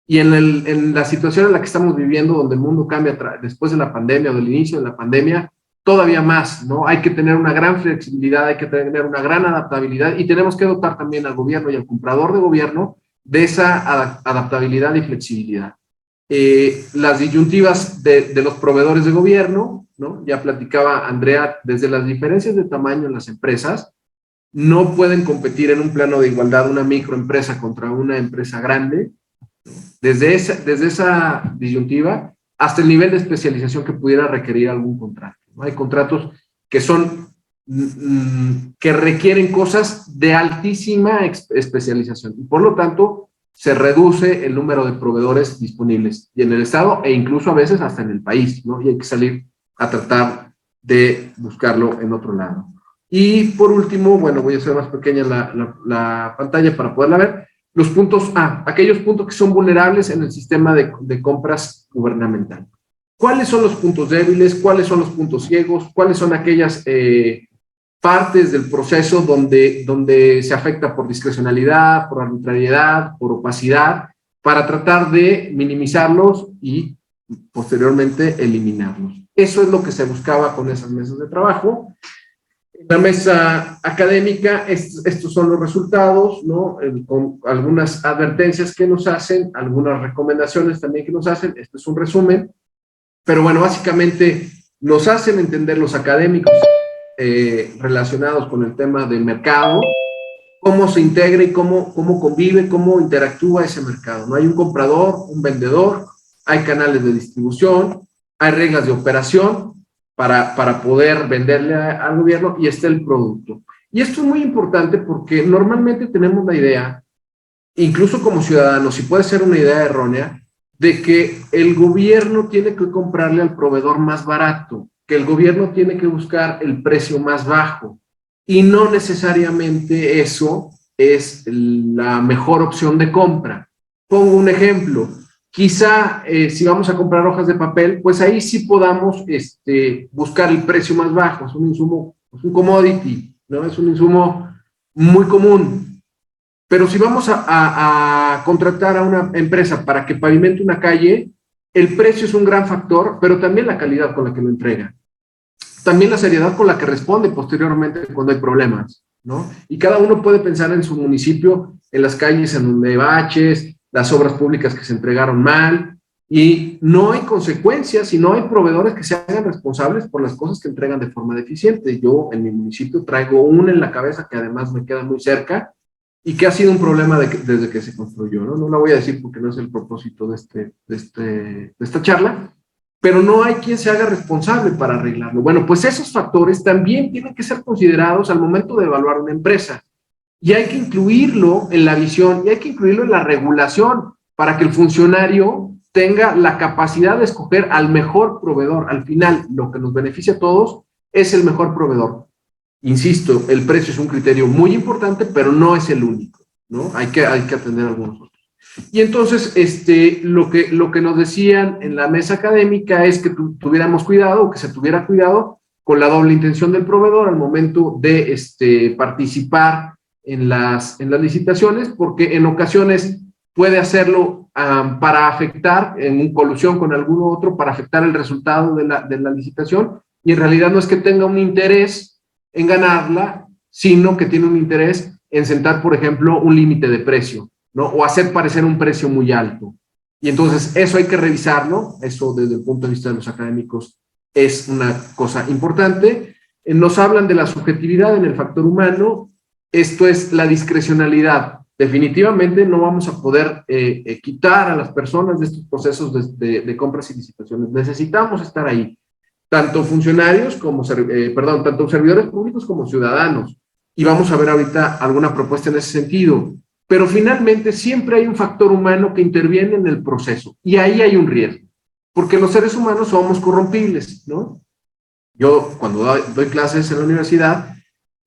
Y en la situación en la que estamos viviendo, donde el mundo cambia después de la pandemia o del inicio de la pandemia, todavía más, ¿no? Hay que tener una gran flexibilidad, hay que tener una gran adaptabilidad y tenemos que dotar también al gobierno y al comprador de gobierno de esa adaptabilidad y flexibilidad. Las disyuntivas de los proveedores de gobierno, ¿no? Ya platicaba Andrea, desde las diferencias de tamaño en las empresas, no pueden competir en un plano de igualdad una microempresa contra una empresa grande, desde esa disyuntiva hasta el nivel de especialización que pudiera requerir algún contrato, ¿no? Hay contratos que son que requieren cosas de altísima especialización y por lo tanto se reduce el número de proveedores disponibles y en el estado e incluso a veces hasta en el país, ¿no? Y hay que salir a tratar de buscarlo en otro lado. Y por último, bueno, voy a hacer más pequeña la pantalla para poderla ver. Los puntos aquellos puntos que son vulnerables en el sistema de compras gubernamental. ¿Cuáles son los puntos débiles? ¿Cuáles son los puntos ciegos? ¿Cuáles son aquellas partes del proceso donde se afecta por discrecionalidad, por arbitrariedad, por opacidad, para tratar de minimizarlos y posteriormente eliminarlos? Eso es lo que se buscaba con esas mesas de trabajo. En la mesa académica, estos son los resultados, ¿no? Con algunas advertencias que nos hacen, algunas recomendaciones también que nos hacen. Este es un resumen, pero bueno, básicamente nos hacen entender los académicos relacionados con el tema del mercado, cómo se integra y cómo convive, cómo interactúa ese mercado, ¿no? Hay un comprador, un vendedor, hay canales de distribución, hay reglas de operación para poder venderle al gobierno y está el producto. Y esto es muy importante porque normalmente tenemos la idea, incluso como ciudadanos, y puede ser una idea errónea, de que el gobierno tiene que comprarle al proveedor más barato, que el gobierno tiene que buscar el precio más bajo, y no necesariamente eso es la mejor opción de compra. Pongo un ejemplo. Quizá si vamos a comprar hojas de papel, pues ahí sí podamos buscar el precio más bajo. Es un insumo, es un commodity, ¿no? Es un insumo muy común. Pero si vamos a contratar a una empresa para que pavimente una calle, el precio es un gran factor, pero también la calidad con la que lo entrega. También la seriedad con la que responde posteriormente cuando hay problemas, ¿no? Y cada uno puede pensar en su municipio, en las calles en donde hay baches, las obras públicas que se entregaron mal, y no hay consecuencias y no hay proveedores que se hagan responsables por las cosas que entregan de forma deficiente. Yo en mi municipio traigo una en la cabeza que además me queda muy cerca y que ha sido un problema desde que se construyó, ¿no? No la voy a decir porque no es el propósito de esta charla, pero no hay quien se haga responsable para arreglarlo. Bueno, pues esos factores también tienen que ser considerados al momento de evaluar una empresa. Y hay que incluirlo en la visión, y hay que incluirlo en la regulación, para que el funcionario tenga la capacidad de escoger al mejor proveedor. Al final, lo que nos beneficia a todos es el mejor proveedor. Insisto, el precio es un criterio muy importante, pero no es el único, ¿no? Hay que atender algunos otros. Y entonces, lo que nos decían en la mesa académica es que tuviéramos cuidado, o que se tuviera cuidado con la doble intención del proveedor al momento de participar en las licitaciones, porque en ocasiones puede hacerlo para afectar, en colusión con alguno otro, para afectar el resultado de la licitación, y en realidad no es que tenga un interés en ganarla, sino que tiene un interés en sentar, por ejemplo, un límite de precio, ¿no? O hacer parecer un precio muy alto. Y entonces eso hay que revisarlo, eso desde el punto de vista de los académicos es una cosa importante. Nos hablan de la subjetividad en el factor humano, esto es la discrecionalidad. Definitivamente no vamos a poder quitar a las personas de estos procesos de compras y licitaciones. Necesitamos estar ahí, tanto funcionarios como, tanto servidores públicos como ciudadanos. Y vamos a ver ahorita alguna propuesta en ese sentido. Pero finalmente siempre hay un factor humano que interviene en el proceso. Y ahí hay un riesgo. Porque los seres humanos somos corrompibles, ¿no? Yo, cuando doy clases en la universidad,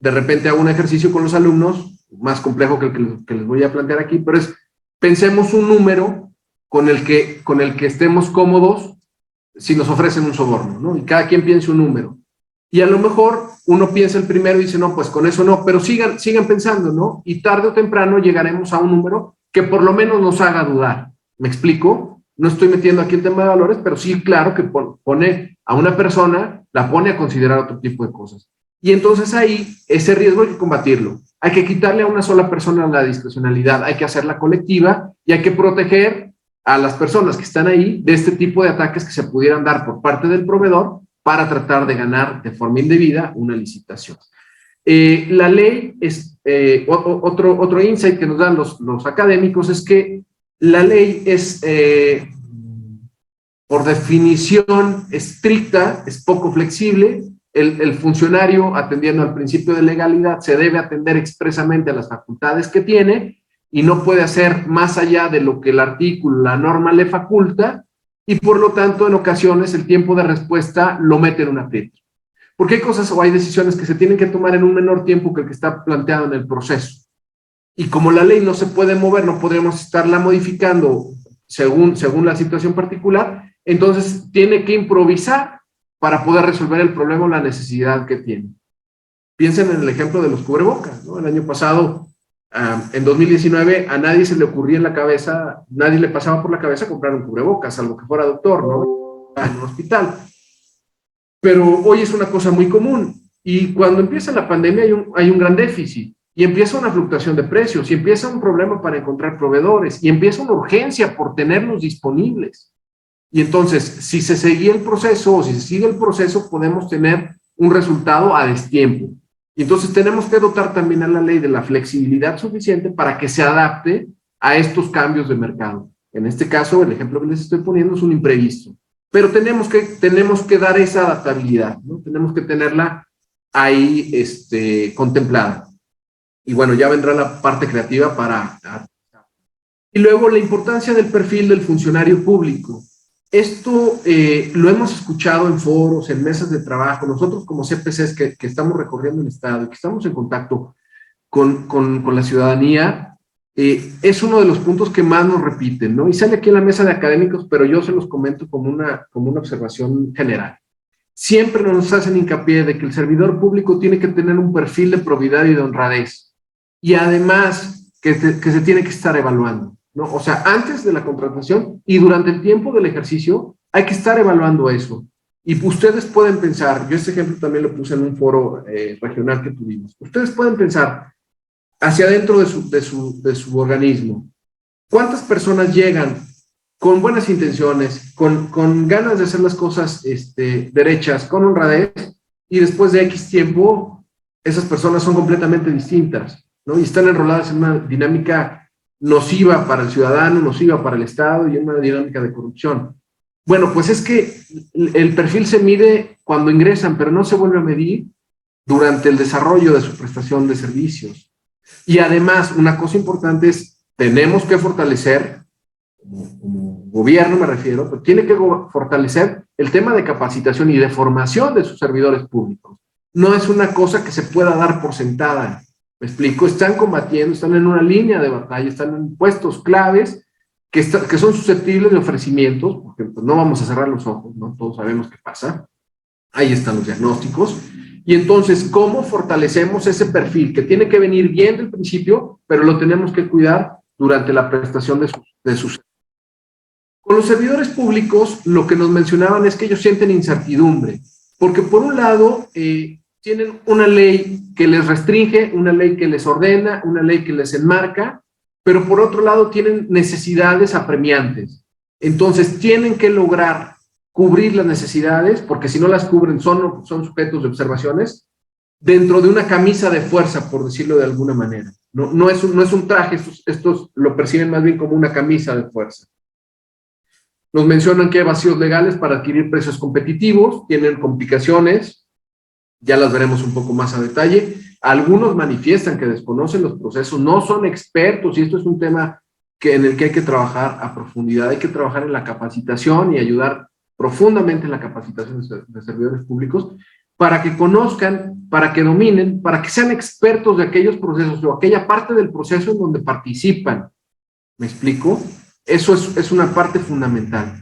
de repente hago un ejercicio con los alumnos, más complejo que el que les voy a plantear aquí, pero es, pensemos un número con el que estemos cómodos si nos ofrecen un soborno, ¿no? Y cada quien piense un número. Y a lo mejor uno piensa el primero y dice, no, pues con eso no, pero sigan pensando, ¿no? Y tarde o temprano llegaremos a un número que por lo menos nos haga dudar. ¿Me explico? No estoy metiendo aquí el tema de valores, pero sí, claro, que pone a una persona, la pone a considerar otro tipo de cosas. Y entonces ahí, ese riesgo hay que combatirlo. Hay que quitarle a una sola persona la discrecionalidad, hay que hacerla colectiva y hay que proteger a las personas que están ahí de este tipo de ataques que se pudieran dar por parte del proveedor para tratar de ganar de forma indebida una licitación. La ley es, otro insight que nos dan los académicos es que la ley es, por definición estricta, es poco flexible. El funcionario, atendiendo al principio de legalidad, se debe atender expresamente a las facultades que tiene y no puede hacer más allá de lo que el artículo, la norma le faculta, y por lo tanto en ocasiones el tiempo de respuesta lo mete en un aprieto. Porque hay cosas o hay decisiones que se tienen que tomar en un menor tiempo que el que está planteado en el proceso. Y como la ley no se puede mover, no podremos estarla modificando según la situación particular, entonces tiene que improvisar para poder resolver el problema o la necesidad que tiene. Piensen en el ejemplo de los cubrebocas, ¿no? El año pasado, en 2019, a nadie se le ocurría en la cabeza, nadie le pasaba por la cabeza comprar un cubrebocas, salvo que fuera doctor, ¿no? En un hospital. Pero hoy es una cosa muy común. Y cuando empieza la pandemia hay un gran déficit. Y empieza una fluctuación de precios, y empieza un problema para encontrar proveedores, y empieza una urgencia por tenerlos disponibles. Y entonces, si se seguía el proceso, o si se sigue el proceso, podemos tener un resultado a destiempo. Y entonces tenemos que dotar también a la ley de la flexibilidad suficiente para que se adapte a estos cambios de mercado. En este caso, el ejemplo que les estoy poniendo es un imprevisto. Pero tenemos que dar esa adaptabilidad, ¿no? Tenemos que tenerla ahí contemplada. Y bueno, ya vendrá la parte creativa para... Y luego la importancia del perfil del funcionario público. Esto lo hemos escuchado en foros, en mesas de trabajo. Nosotros como CPCs que estamos recorriendo el Estado y que estamos en contacto con la ciudadanía, es uno de los puntos que más nos repiten, ¿no? Y sale aquí en la mesa de académicos, pero yo se los comento como una observación general. Siempre nos hacen hincapié de que el servidor público tiene que tener un perfil de probidad y de honradez. Y además que se tiene que estar evaluando, ¿no? O sea, antes de la contratación y durante el tiempo del ejercicio hay que estar evaluando eso. Y ustedes pueden pensar, yo este ejemplo también lo puse en un foro regional que tuvimos, ustedes pueden pensar hacia adentro de su organismo, ¿cuántas personas llegan con buenas intenciones, con ganas de hacer las cosas derechas, con honradez, y después de X tiempo esas personas son completamente distintas, ¿no? Y están enroladas en una dinámica nociva para el ciudadano, nociva para el Estado y en una dinámica de corrupción? Bueno, pues es que el perfil se mide cuando ingresan, pero no se vuelve a medir durante el desarrollo de su prestación de servicios. Y además, una cosa importante es, tenemos que fortalecer, como gobierno me refiero, pero tiene que fortalecer el tema de capacitación y de formación de sus servidores públicos. No es una cosa que se pueda dar por sentada. Me explico, están combatiendo, están en una línea de batalla, están en puestos claves que son susceptibles de ofrecimientos, porque pues, no vamos a cerrar los ojos, ¿no? Todos sabemos qué pasa. Ahí están los diagnósticos. Y entonces, ¿cómo fortalecemos ese perfil que tiene que venir bien del principio, pero lo tenemos que cuidar durante la prestación de sus. Con los servidores públicos, lo que nos mencionaban es que ellos sienten incertidumbre, porque por un lado, tienen una ley que les restringe, una ley que les ordena, una ley que les enmarca, pero por otro lado tienen necesidades apremiantes. Entonces, tienen que lograr cubrir las necesidades, porque si no las cubren son sujetos de observaciones, dentro de una camisa de fuerza, por decirlo de alguna manera. No es un traje, estos lo perciben más bien como una camisa de fuerza. Nos mencionan que hay vacíos legales para adquirir precios competitivos, tienen complicaciones, ya las veremos un poco más a detalle. Algunos manifiestan que desconocen los procesos, no son expertos, y esto es un tema en el que hay que trabajar a profundidad, hay que trabajar en la capacitación y ayudar profundamente en la capacitación de servidores públicos para que conozcan, para que dominen, para que sean expertos de aquellos procesos o aquella parte del proceso en donde participan. ¿Me explico? Eso es una parte fundamental.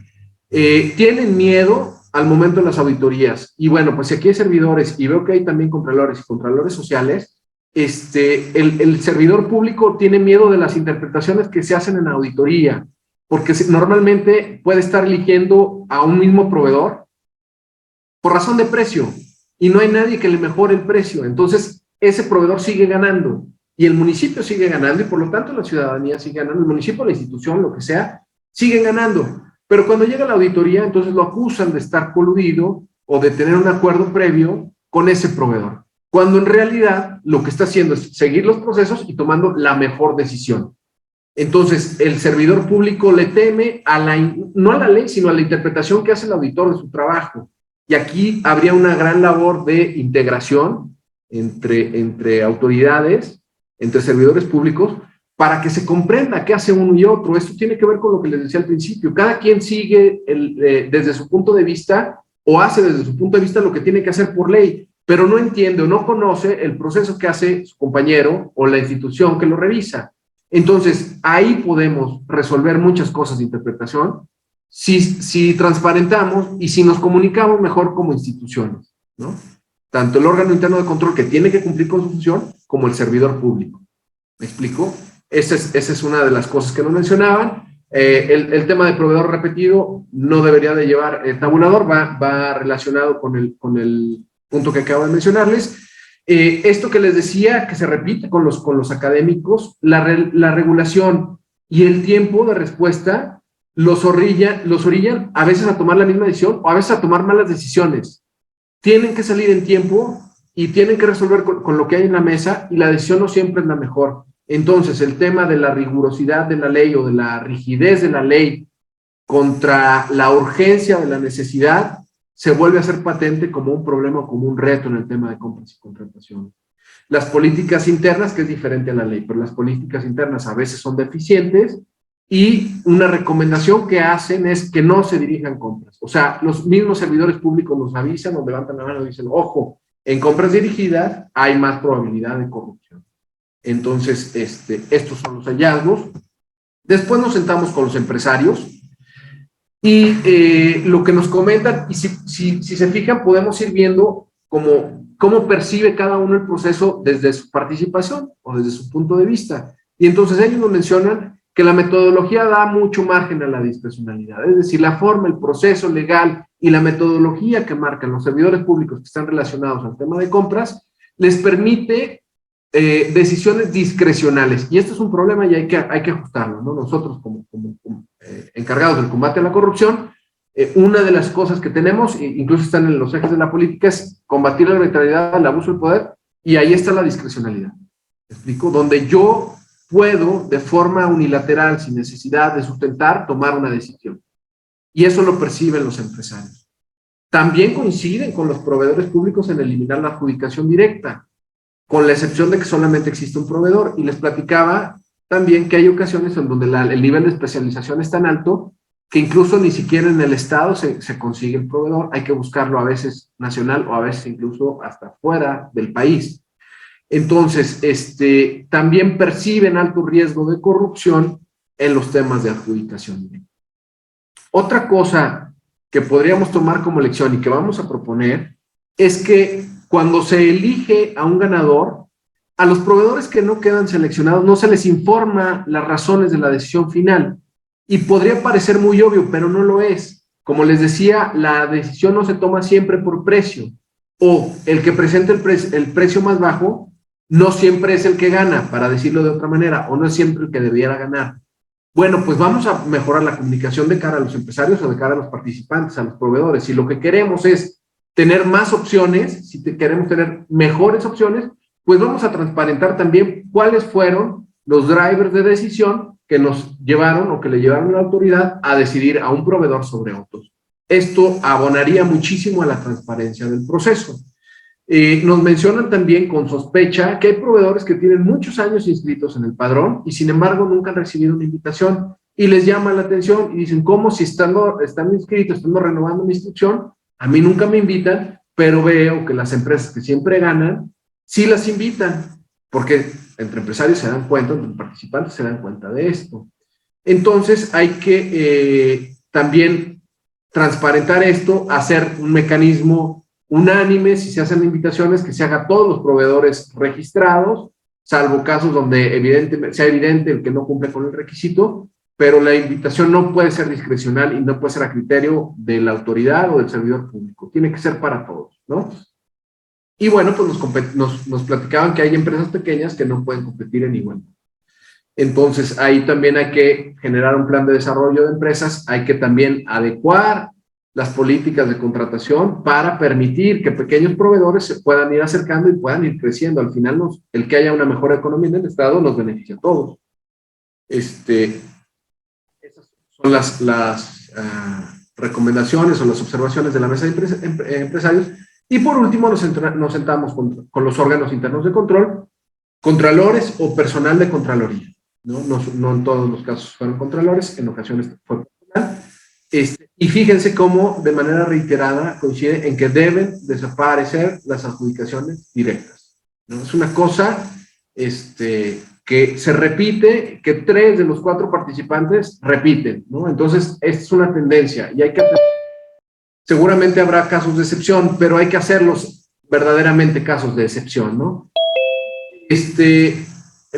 Tienen miedo al momento de las auditorías. Y bueno, pues si aquí hay servidores, y veo que hay también contralores y contralores sociales, el servidor público tiene miedo de las interpretaciones que se hacen en auditoría, porque normalmente puede estar eligiendo a un mismo proveedor por razón de precio, y no hay nadie que le mejore el precio. Entonces, ese proveedor sigue ganando, y el municipio sigue ganando, y por lo tanto la ciudadanía sigue ganando, el municipio, la institución, lo que sea, siguen ganando. Pero cuando llega la auditoría, entonces lo acusan de estar coludido o de tener un acuerdo previo con ese proveedor, cuando en realidad lo que está haciendo es seguir los procesos y tomando la mejor decisión. Entonces, el servidor público le teme no a la ley, sino a la interpretación que hace el auditor de su trabajo. Y aquí habría una gran labor de integración entre autoridades, entre servidores públicos, para que se comprenda qué hace uno y otro. Esto tiene que ver con lo que les decía al principio. Cada quien sigue desde su punto de vista o hace desde su punto de vista lo que tiene que hacer por ley, pero no entiende o no conoce el proceso que hace su compañero o la institución que lo revisa. Entonces, ahí podemos resolver muchas cosas de interpretación si transparentamos y si nos comunicamos mejor como instituciones, ¿no? Tanto el órgano interno de control que tiene que cumplir con su función, como el servidor público. ¿Me explico? Esa es una de las cosas que nos mencionaban. El tema de proveedor repetido no debería de llevar tabulador, va relacionado con el punto que acabo de mencionarles. Esto que les decía, que se repite con los académicos, la regulación y el tiempo de respuesta los orillan a veces a tomar la misma decisión o a veces a tomar malas decisiones. Tienen que salir en tiempo y tienen que resolver con lo que hay en la mesa, y la decisión no siempre es la mejor. Entonces, el tema de la rigurosidad de la ley o de la rigidez de la ley contra la urgencia de la necesidad se vuelve a ser patente como un problema o como un reto en el tema de compras y contrataciones. Las políticas internas, que es diferente a la ley, pero las políticas internas a veces son deficientes, y una recomendación que hacen es que no se dirijan compras. O sea, los mismos servidores públicos nos avisan, nos levantan la mano y dicen, ojo, en compras dirigidas hay más probabilidad de corrupción. Entonces, estos son los hallazgos. Después nos sentamos con los empresarios y lo que nos comentan, y si se fijan, podemos ir viendo cómo percibe cada uno el proceso desde su participación o desde su punto de vista. Y entonces ellos nos mencionan que la metodología da mucho margen a la discrecionalidad, es decir, la forma, el proceso legal y la metodología que marcan los servidores públicos que están relacionados al tema de compras les permite decisiones discrecionales, y esto es un problema y hay que ajustarlo, ¿no? Nosotros como encargados del combate a la corrupción, una de las cosas que tenemos, incluso están en los ejes de la política, es combatir la arbitrariedad, el abuso del poder, y ahí está la discrecionalidad. ¿Me explico? Donde yo puedo, de forma unilateral, sin necesidad de sustentar, tomar una decisión. y eso lo perciben los empresarios. También coinciden con los proveedores públicos en eliminar la adjudicación directa, con la excepción de que solamente existe un proveedor. Y les platicaba también que hay ocasiones en donde el nivel de especialización es tan alto que incluso ni siquiera en el estado se consigue el proveedor, hay que buscarlo a veces nacional o a veces incluso hasta fuera del país. Entonces, también perciben alto riesgo de corrupción en los temas de adjudicación. Otra cosa que podríamos tomar como lección y que vamos a proponer es que cuando se elige a un ganador, a los proveedores que no quedan seleccionados no se les informa las razones de la decisión final. Y podría parecer muy obvio, pero no lo es. Como les decía, la decisión no se toma siempre por precio, o el que presente el precio más bajo no siempre es el que gana, para decirlo de otra manera, o no es siempre el que debiera ganar. Bueno, pues vamos a mejorar la comunicación de cara a los empresarios o de cara a los participantes, a los proveedores. Si lo que queremos es tener más opciones, si queremos tener mejores opciones, pues vamos a transparentar también cuáles fueron los drivers de decisión que nos llevaron o que le llevaron a la autoridad a decidir a un proveedor sobre otros. Esto abonaría muchísimo a la transparencia del proceso. Nos mencionan también con sospecha que hay proveedores que tienen muchos años inscritos en el padrón y sin embargo nunca han recibido una invitación y les llama la atención y dicen, ¿cómo si estando inscritos, estando renovando mi inscripción, a mí nunca me invitan, pero veo que las empresas que siempre ganan, sí las invitan? Porque entre empresarios se dan cuenta, entre participantes se dan cuenta de esto. Entonces hay que también transparentar esto, hacer un mecanismo unánime, si se hacen invitaciones, que se haga a todos los proveedores registrados, salvo casos donde sea evidente el que no cumple con el requisito, pero la invitación no puede ser discrecional y no puede ser a criterio de la autoridad o del servidor público, tiene que ser para todos, ¿no? Y bueno, pues nos platicaban que hay empresas pequeñas que no pueden competir en igualdad. Entonces, ahí también hay que generar un plan de desarrollo de empresas, hay que también adecuar las políticas de contratación para permitir que pequeños proveedores se puedan ir acercando y puedan ir creciendo. Al final, el que haya una mejor economía en el Estado nos beneficia a todos. Esas son las recomendaciones o las observaciones de la mesa de empresarios. Y por último, nos sentamos con los órganos internos de control, contralores o personal de contraloría. No en todos los casos fueron contralores, en ocasiones fue personal. Y fíjense cómo de manera reiterada coincide en que deben desaparecer las adjudicaciones directas, ¿no? Es una cosa que se repite, que 3 de los 4 participantes repiten, ¿no? Entonces, esta es una tendencia y hay que aprender. Seguramente habrá casos de excepción, pero hay que hacerlos verdaderamente casos de excepción, ¿no?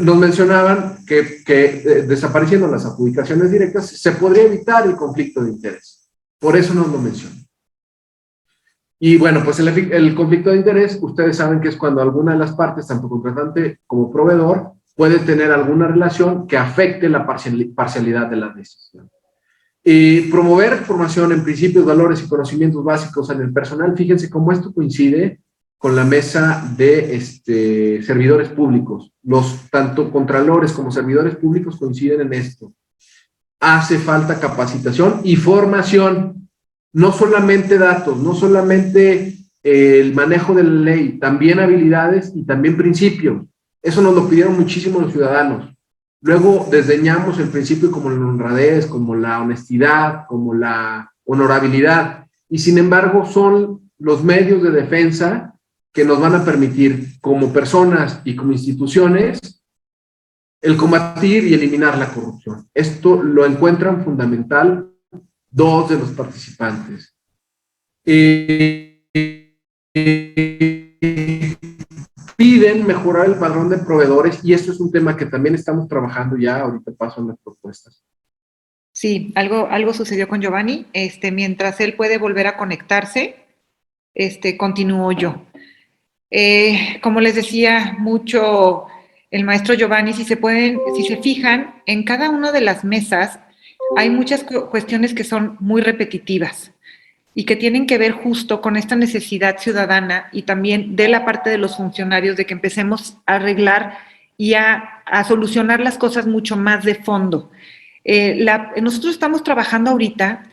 Nos mencionaban que desapareciendo las adjudicaciones directas se podría evitar el conflicto de interés. Por eso nos lo mencionan. Y bueno, pues el conflicto de interés, ustedes saben que es cuando alguna de las partes, tanto contratante como proveedor, puede tener alguna relación que afecte la parcialidad de la decisión. Promover formación en principios, valores y conocimientos básicos en el personal. Fíjense cómo esto coincide con la mesa de servidores públicos. Tanto contralores como servidores públicos coinciden en esto. Hace falta capacitación y formación, no solamente datos, no solamente el manejo de la ley, también habilidades y también principios. Eso nos lo pidieron muchísimo los ciudadanos. Luego desdeñamos el principio como la honradez, como la honestidad, como la honorabilidad, y sin embargo son los medios de defensa que nos van a permitir como personas y como instituciones el combatir y eliminar la corrupción. Esto lo encuentran fundamental 2 de los participantes. Piden mejorar el padrón de proveedores y esto es un tema que también estamos trabajando ya, ahorita paso en las propuestas. Sí, algo sucedió con Giovanni. Mientras él puede volver a conectarse, continúo yo. Como les decía mucho el maestro Giovanni, si se fijan, en cada una de las mesas hay muchas cuestiones que son muy repetitivas y que tienen que ver justo con esta necesidad ciudadana y también de la parte de los funcionarios de que empecemos a arreglar y a solucionar las cosas mucho más de fondo. Nosotros estamos trabajando ahorita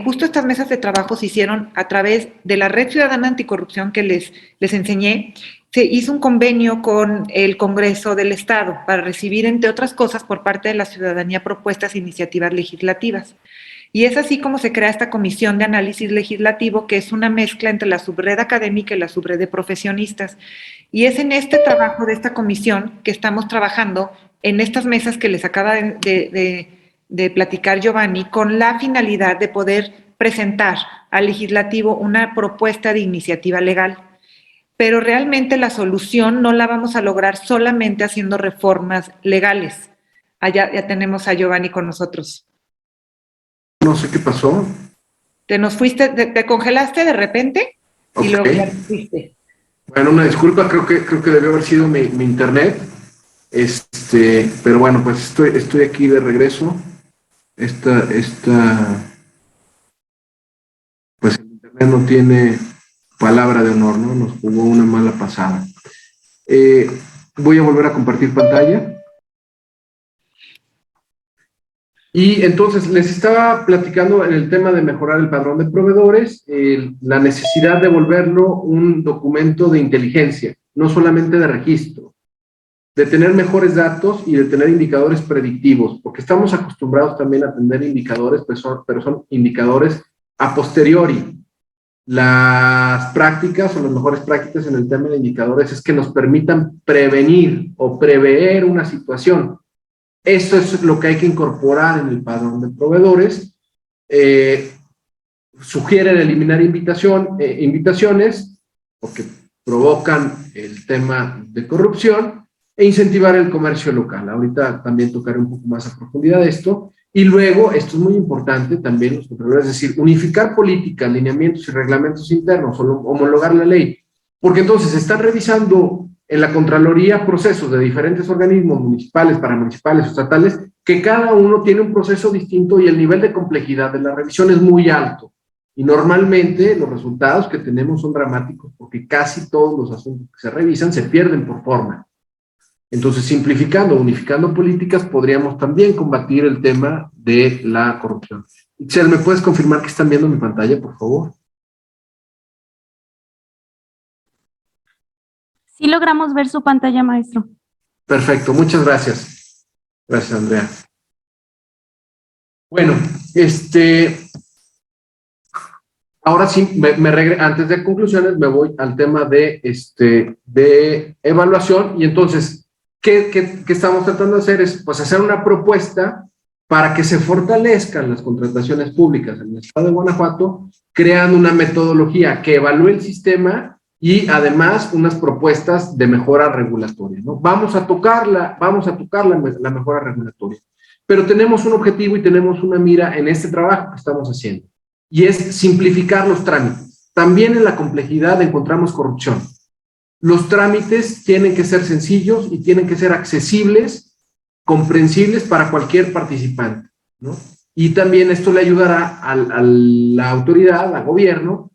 justo estas mesas de trabajo se hicieron a través de la Red Ciudadana Anticorrupción que les enseñé. Se hizo un convenio con el Congreso del Estado para recibir, entre otras cosas, por parte de la ciudadanía propuestas e iniciativas legislativas. Y es así como se crea esta comisión de análisis legislativo, que es una mezcla entre la subred académica y la subred de profesionistas. Y es en este trabajo de esta comisión que estamos trabajando en estas mesas que les acaba de platicar Giovanni, con la finalidad de poder presentar al legislativo una propuesta de iniciativa legal. Pero realmente la solución no la vamos a lograr solamente haciendo reformas legales. Allá ya tenemos a Giovanni con nosotros. No sé qué pasó. Te nos fuiste, te congelaste de repente y Ok. luego ya te fuiste. Bueno, una disculpa, creo que debió haber sido mi internet. Pero bueno, pues estoy aquí de regreso. Pues el internet no tiene palabra de honor, ¿no? Nos jugó una mala pasada. Voy a volver a compartir pantalla. Y entonces les estaba platicando en el tema de mejorar el padrón de proveedores, la necesidad de volverlo un documento de inteligencia, no solamente de registro, de tener mejores datos y de tener indicadores predictivos, porque estamos acostumbrados también a tener indicadores, pero son indicadores a posteriori. Las prácticas o las mejores prácticas en el tema de indicadores es que nos permitan prevenir o prever una situación. Eso es lo que hay que incorporar en el padrón de proveedores. Sugieren eliminar invitaciones porque provocan el tema de corrupción e incentivar el comercio local. Ahorita también tocaré un poco más a profundidad de esto. Y luego, esto es muy importante también, los controladores, es decir, unificar políticas, lineamientos y reglamentos internos, o homologar la ley. Porque entonces están revisando en la Contraloría procesos de diferentes organismos municipales, paramunicipales, estatales, que cada uno tiene un proceso distinto y el nivel de complejidad de la revisión es muy alto. Y normalmente los resultados que tenemos son dramáticos porque casi todos los asuntos que se revisan se pierden por forma. Entonces, simplificando, unificando políticas, podríamos también combatir el tema de la corrupción. Itzel, ¿me puedes confirmar que están viendo mi pantalla, por favor? Sí logramos ver su pantalla, maestro. Perfecto, muchas gracias. Gracias, Andrea. Bueno, ahora sí, antes de conclusiones, me voy al tema de evaluación. Y entonces, ¿qué estamos tratando de hacer? Es pues hacer una propuesta para que se fortalezcan las contrataciones públicas en el estado de Guanajuato, creando una metodología que evalúe el sistema y además unas propuestas de mejora regulatoria, ¿no? Vamos a tocar la mejora regulatoria, pero tenemos un objetivo y tenemos una mira en este trabajo que estamos haciendo, y es simplificar los trámites. También en la complejidad encontramos corrupción. Los trámites tienen que ser sencillos y tienen que ser accesibles, comprensibles para cualquier participante, ¿no? Y también esto le ayudará a la autoridad, al gobierno,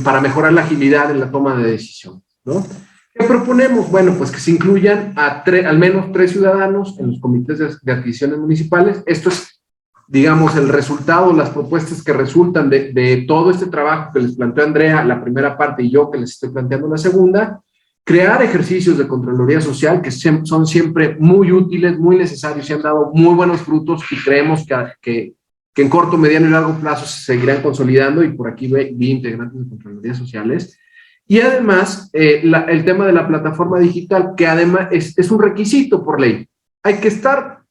para mejorar la agilidad en la toma de decisiones, ¿no? ¿Qué proponemos? Bueno, pues que se incluyan al menos 3 ciudadanos en los comités de adquisiciones municipales. Esto es, digamos, el resultado, las propuestas que resultan de todo este trabajo que les planteó Andrea, la primera parte, y yo que les estoy planteando la segunda. Crear ejercicios de Contraloría Social que son siempre muy útiles, muy necesarios y han dado muy buenos frutos, y creemos que en corto, mediano y largo plazo se seguirán consolidando, y por aquí vi integrantes de Contralorías Sociales. Y además, el tema de la plataforma digital, que además es un requisito por ley. Hay que estar,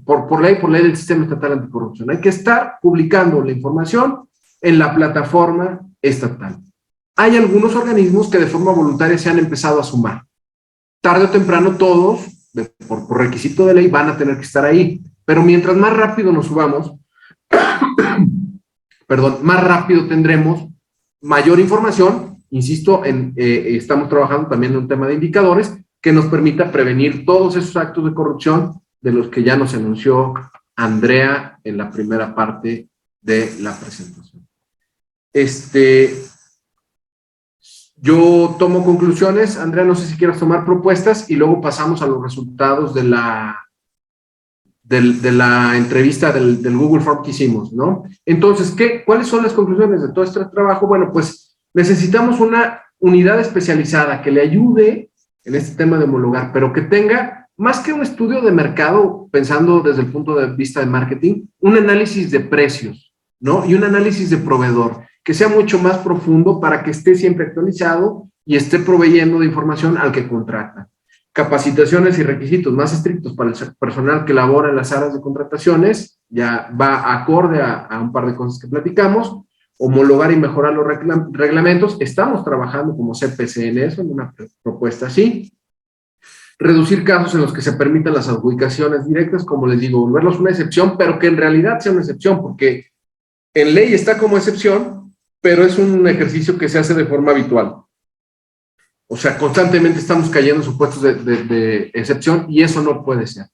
por ley del Sistema Estatal Anticorrupción, hay que estar publicando la información en la plataforma estatal. Hay algunos organismos que de forma voluntaria se han empezado a sumar. Tarde o temprano todos, por requisito de ley, van a tener que estar ahí. Pero mientras más rápido nos subamos, más rápido tendremos mayor información. Insisto, estamos trabajando también en un tema de indicadores que nos permita prevenir todos esos actos de corrupción de los que ya nos anunció Andrea en la primera parte de la presentación. Yo tomo conclusiones. Andrea, no sé si quieras tomar propuestas y luego pasamos a los resultados de de la entrevista del Google Form que hicimos, ¿no? Entonces, ¿cuáles son las conclusiones de todo este trabajo? Bueno, pues necesitamos una unidad especializada que le ayude en este tema de homologar, pero que tenga, más que un estudio de mercado, pensando desde el punto de vista de marketing, un análisis de precios, ¿no? Y un análisis de proveedor, que sea mucho más profundo para que esté siempre actualizado y esté proveyendo de información al que contrata. Capacitaciones y requisitos más estrictos para el personal que labora en las áreas de contrataciones, ya va acorde a un par de cosas que platicamos. Homologar y mejorar los reglamentos, estamos trabajando como CPC en eso, en una propuesta así. Reducir casos en los que se permitan las adjudicaciones directas, como les digo, volverlos una excepción, pero que en realidad sea una excepción, porque en ley está como excepción, pero es un ejercicio que se hace de forma habitual. O sea, constantemente estamos cayendo en supuestos de excepción y eso no puede ser.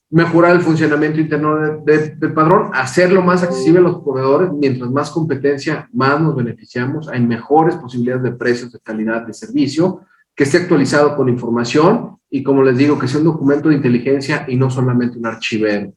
Mejorar el funcionamiento interno del padrón, hacerlo más accesible a los proveedores, mientras más competencia, más nos beneficiamos, hay mejores posibilidades de precios, de calidad, de servicio, que esté actualizado con información y, como les digo, que sea un documento de inteligencia y no solamente un archivero.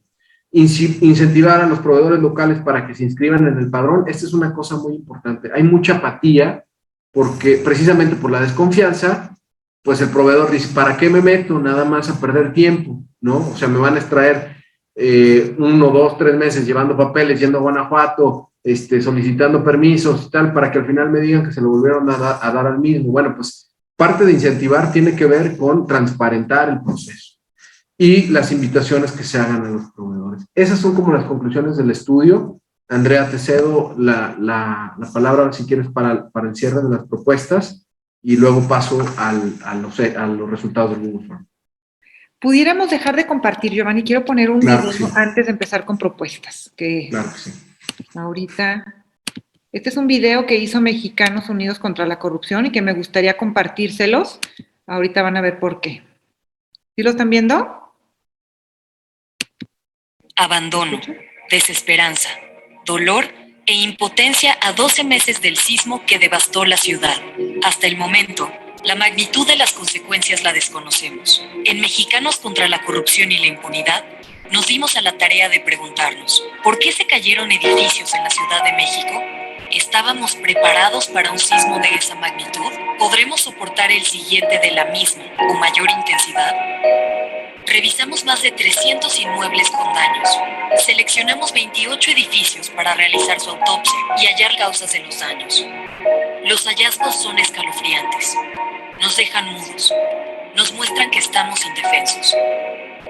Incentivar a los proveedores locales para que se inscriban en el padrón, esta es una cosa muy importante. Hay mucha apatía porque precisamente por la desconfianza, pues el proveedor dice, ¿para qué me meto? Nada más a perder tiempo, ¿no? O sea, me van a extraer 1, 2, 3 meses llevando papeles, yendo a Guanajuato, solicitando permisos y tal, para que al final me digan que se lo volvieron a dar al mismo. Bueno, pues parte de incentivar tiene que ver con transparentar el proceso y las invitaciones que se hagan a los proveedores. Esas son como las conclusiones del estudio. Andrea, te cedo la palabra, si quieres, para el cierre de las propuestas y luego paso a los resultados del Google Form. Pudiéramos dejar de compartir, Giovanni. Quiero poner un Claro video que sí. antes de empezar con propuestas. Claro que sí. Ahorita, este es un video que hizo Mexicanos Unidos contra la Corrupción y que me gustaría compartírselos. Ahorita van a ver por qué. ¿Sí lo están viendo? Abandono, desesperanza, dolor e impotencia a 12 meses del sismo que devastó la ciudad. Hasta el momento, la magnitud de las consecuencias la desconocemos. En Mexicanos contra la Corrupción y la Impunidad, nos dimos a la tarea de preguntarnos, ¿por qué se cayeron edificios en la Ciudad de México? ¿Estábamos preparados para un sismo de esa magnitud? ¿Podremos soportar el siguiente de la misma o mayor intensidad? Revisamos más de 300 inmuebles con daños. Seleccionamos 28 edificios para realizar su autopsia y hallar causas de los daños. Los hallazgos son escalofriantes. Nos dejan mudos. Nos muestran que estamos indefensos.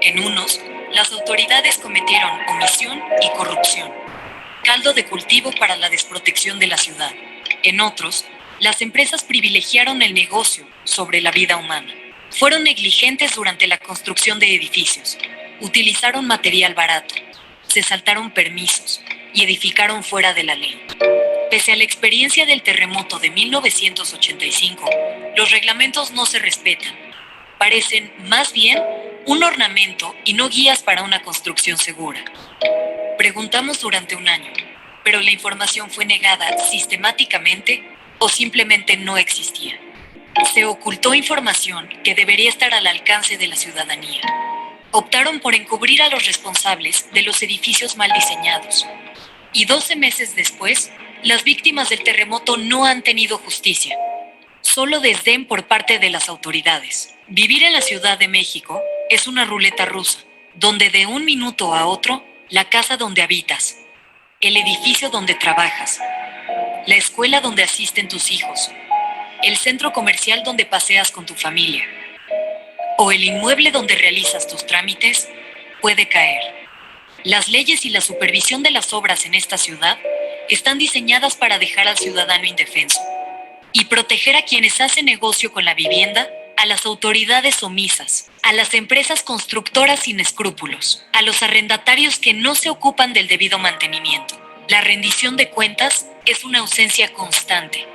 En unos, las autoridades cometieron omisión y corrupción, caldo de cultivo para la desprotección de la ciudad. En otros, las empresas privilegiaron el negocio sobre la vida humana. Fueron negligentes durante la construcción de edificios, utilizaron material barato, se saltaron permisos y edificaron fuera de la ley. Pese a la experiencia del terremoto de 1985, los reglamentos no se respetan. Parecen, más bien, un ornamento y no guías para una construcción segura. Preguntamos durante un año, pero la información fue negada sistemáticamente o simplemente no existía. Se ocultó información que debería estar al alcance de la ciudadanía. Optaron por encubrir a los responsables de los edificios mal diseñados. Y 12 meses después, las víctimas del terremoto no han tenido justicia. Solo desdén por parte de las autoridades. Vivir en la Ciudad de México es una ruleta rusa, donde de un minuto a otro, la casa donde habitas, el edificio donde trabajas, la escuela donde asisten tus hijos, el centro comercial donde paseas con tu familia o el inmueble donde realizas tus trámites puede caer. Las leyes y la supervisión de las obras en esta ciudad están diseñadas para dejar al ciudadano indefenso y proteger a quienes hacen negocio con la vivienda, a las autoridades omisas, a las empresas constructoras sin escrúpulos, a los arrendatarios que no se ocupan del debido mantenimiento. La rendición de cuentas es una ausencia constante.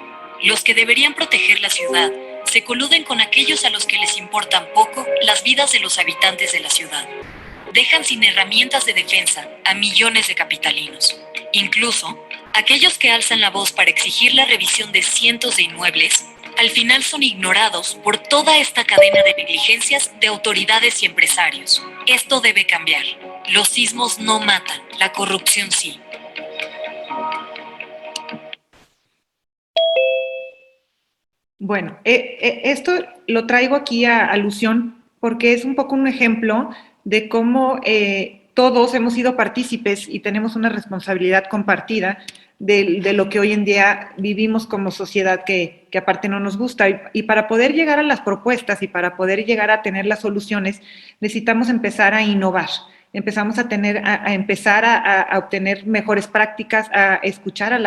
Los que deberían proteger la ciudad se coluden con aquellos a los que les importan poco las vidas de los habitantes de la ciudad. Dejan sin herramientas de defensa a millones de capitalinos. Incluso, aquellos que alzan la voz para exigir la revisión de cientos de inmuebles, al final son ignorados por toda esta cadena de negligencias de autoridades y empresarios. Esto debe cambiar. Los sismos no matan, la corrupción sí. Bueno, esto lo traigo aquí a alusión porque es un poco un ejemplo de cómo todos hemos sido partícipes y tenemos una responsabilidad compartida de lo que hoy en día vivimos como sociedad que aparte no nos gusta. Y para poder llegar a las propuestas y para poder llegar a tener las soluciones, necesitamos empezar a innovar. Empezamos a empezar a obtener mejores prácticas, a escuchar a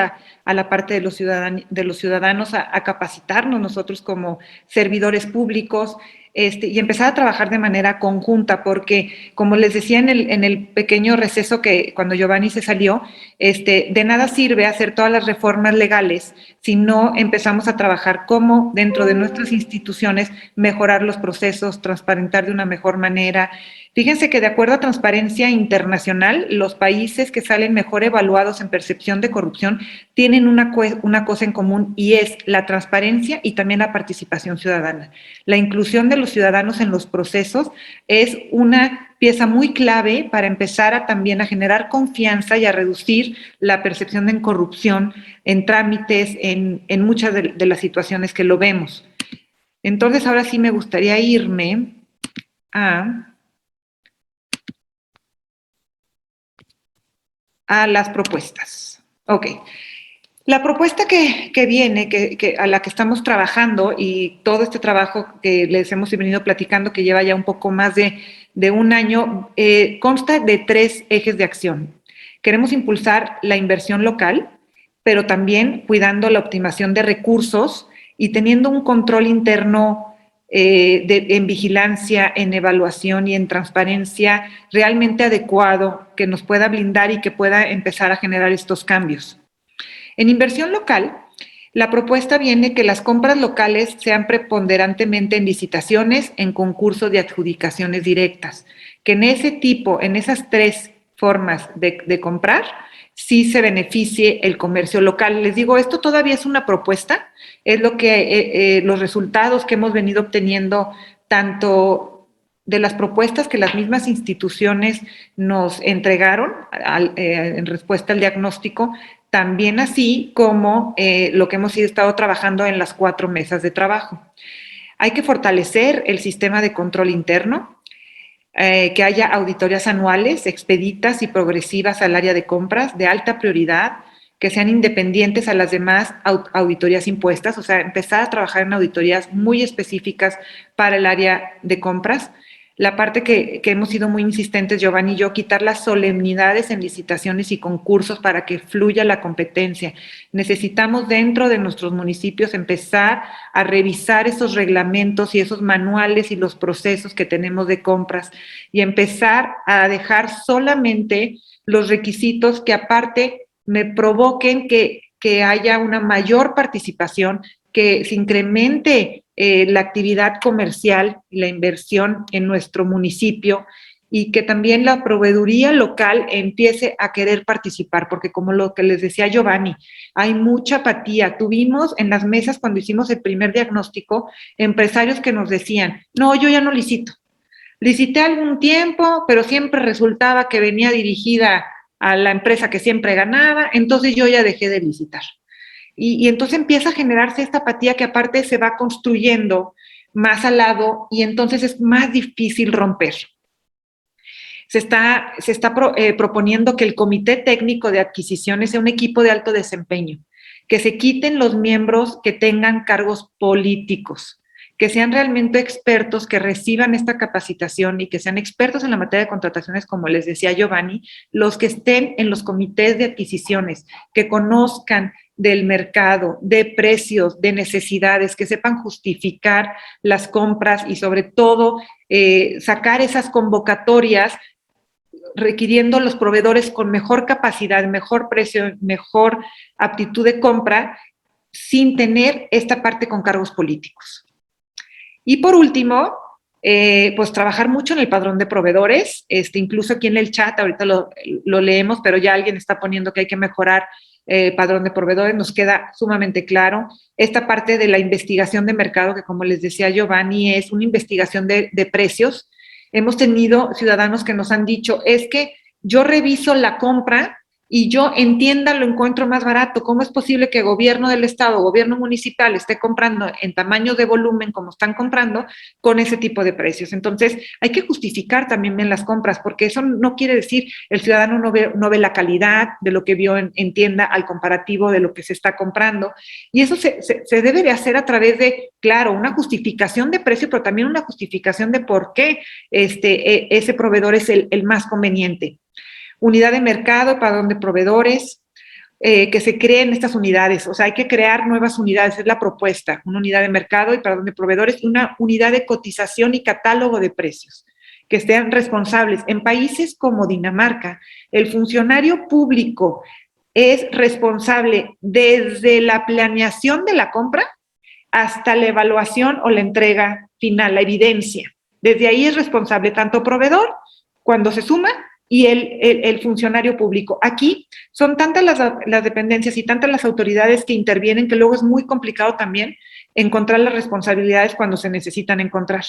la parte de los ciudadanos, a capacitarnos nosotros como servidores públicos, y empezar a trabajar de manera conjunta, porque como les decía en el pequeño receso que cuando Giovanni se salió, de nada sirve hacer todas las reformas legales si no empezamos a trabajar cómo dentro de nuestras instituciones mejorar los procesos, transparentar de una mejor manera. Fíjense que de acuerdo a Transparencia Internacional, los países que salen mejor evaluados en percepción de corrupción tienen una cosa en común y es la transparencia y también la participación ciudadana. La inclusión de los ciudadanos en los procesos es una pieza muy clave para empezar también a generar confianza y a reducir la percepción de corrupción en trámites, en muchas de las situaciones que lo vemos. Entonces, ahora sí me gustaría irme a las propuestas. Ok. La propuesta que viene, a la que estamos trabajando y todo este trabajo que les hemos venido platicando, que lleva ya un poco más de un año, consta de 3 ejes de acción. Queremos impulsar la inversión local, pero también cuidando la optimización de recursos y teniendo un control interno en vigilancia, en evaluación y en transparencia realmente adecuado que nos pueda blindar y que pueda empezar a generar estos cambios. En inversión local, la propuesta viene que las compras locales sean preponderantemente en licitaciones, en concursos de adjudicaciones directas, que en esas 3 formas de comprar, sí se beneficie el comercio local. Les digo, esto todavía es una propuesta, es lo que los resultados que hemos venido obteniendo tanto de las propuestas que las mismas instituciones nos entregaron en respuesta al diagnóstico, también así como lo que hemos estado trabajando en las 4 mesas de trabajo. Hay que fortalecer el sistema de control interno, que haya auditorías anuales, expeditas y progresivas al área de compras de alta prioridad, que sean independientes a las demás auditorías impuestas, o sea, empezar a trabajar en auditorías muy específicas para el área de compras. La parte que hemos sido muy insistentes, Giovanni y yo, quitar las solemnidades en licitaciones y concursos para que fluya la competencia. Necesitamos dentro de nuestros municipios empezar a revisar esos reglamentos y esos manuales y los procesos que tenemos de compras y empezar a dejar solamente los requisitos que aparte me provoquen que haya una mayor participación, que se incremente la actividad comercial y la inversión en nuestro municipio y que también la proveeduría local empiece a querer participar, porque como lo que les decía Giovanni, hay mucha apatía. Tuvimos en las mesas cuando hicimos el primer diagnóstico empresarios que nos decían, no, yo ya no licito. Licité algún tiempo, pero siempre resultaba que venía dirigida a la empresa que siempre ganaba, entonces yo ya dejé de licitar. Y entonces empieza a generarse esta apatía que aparte se va construyendo más al lado y entonces es más difícil romper. Se está proponiendo que el Comité Técnico de Adquisiciones sea un equipo de alto desempeño, que se quiten los miembros que tengan cargos políticos, que sean realmente expertos, que reciban esta capacitación y que sean expertos en la materia de contrataciones, como les decía Giovanni, los que estén en los comités de adquisiciones, que conozcan del mercado, de precios, de necesidades, que sepan justificar las compras y sobre todo sacar esas convocatorias requiriendo los proveedores con mejor capacidad, mejor precio, mejor aptitud de compra, sin tener esta parte con cargos políticos. Y por último, pues trabajar mucho en el padrón de proveedores, incluso aquí en el chat, ahorita lo leemos, pero ya alguien está poniendo que hay que mejorar padrón de proveedores, nos queda sumamente claro. Esta parte de la investigación de mercado, que como les decía Giovanni, es una investigación de precios, Hemos tenido ciudadanos que nos han dicho, es que yo reviso la compra y yo en tienda lo encuentro más barato. ¿Cómo es posible que gobierno del estado, gobierno municipal esté comprando en tamaño de volumen como están comprando con ese tipo de precios? Entonces, hay que justificar también bien las compras, porque eso no quiere decir el ciudadano no ve la calidad de lo que vio en tienda al comparativo de lo que se está comprando. Y eso se debe de hacer a través de, claro, una justificación de precio, pero también una justificación de por qué ese proveedor es el más conveniente. Unidad de mercado para donde proveedores, que se creen estas unidades, o sea, hay que crear nuevas unidades, es la propuesta, una unidad de mercado y para donde proveedores, una unidad de cotización y catálogo de precios, que estén responsables. En países como Dinamarca, el funcionario público es responsable desde la planeación de la compra hasta la evaluación o la entrega final, la evidencia. Desde ahí es responsable tanto proveedor, cuando se suma, y el funcionario público. Aquí son tantas las dependencias y tantas las autoridades que intervienen que luego es muy complicado también encontrar las responsabilidades cuando se necesitan encontrar.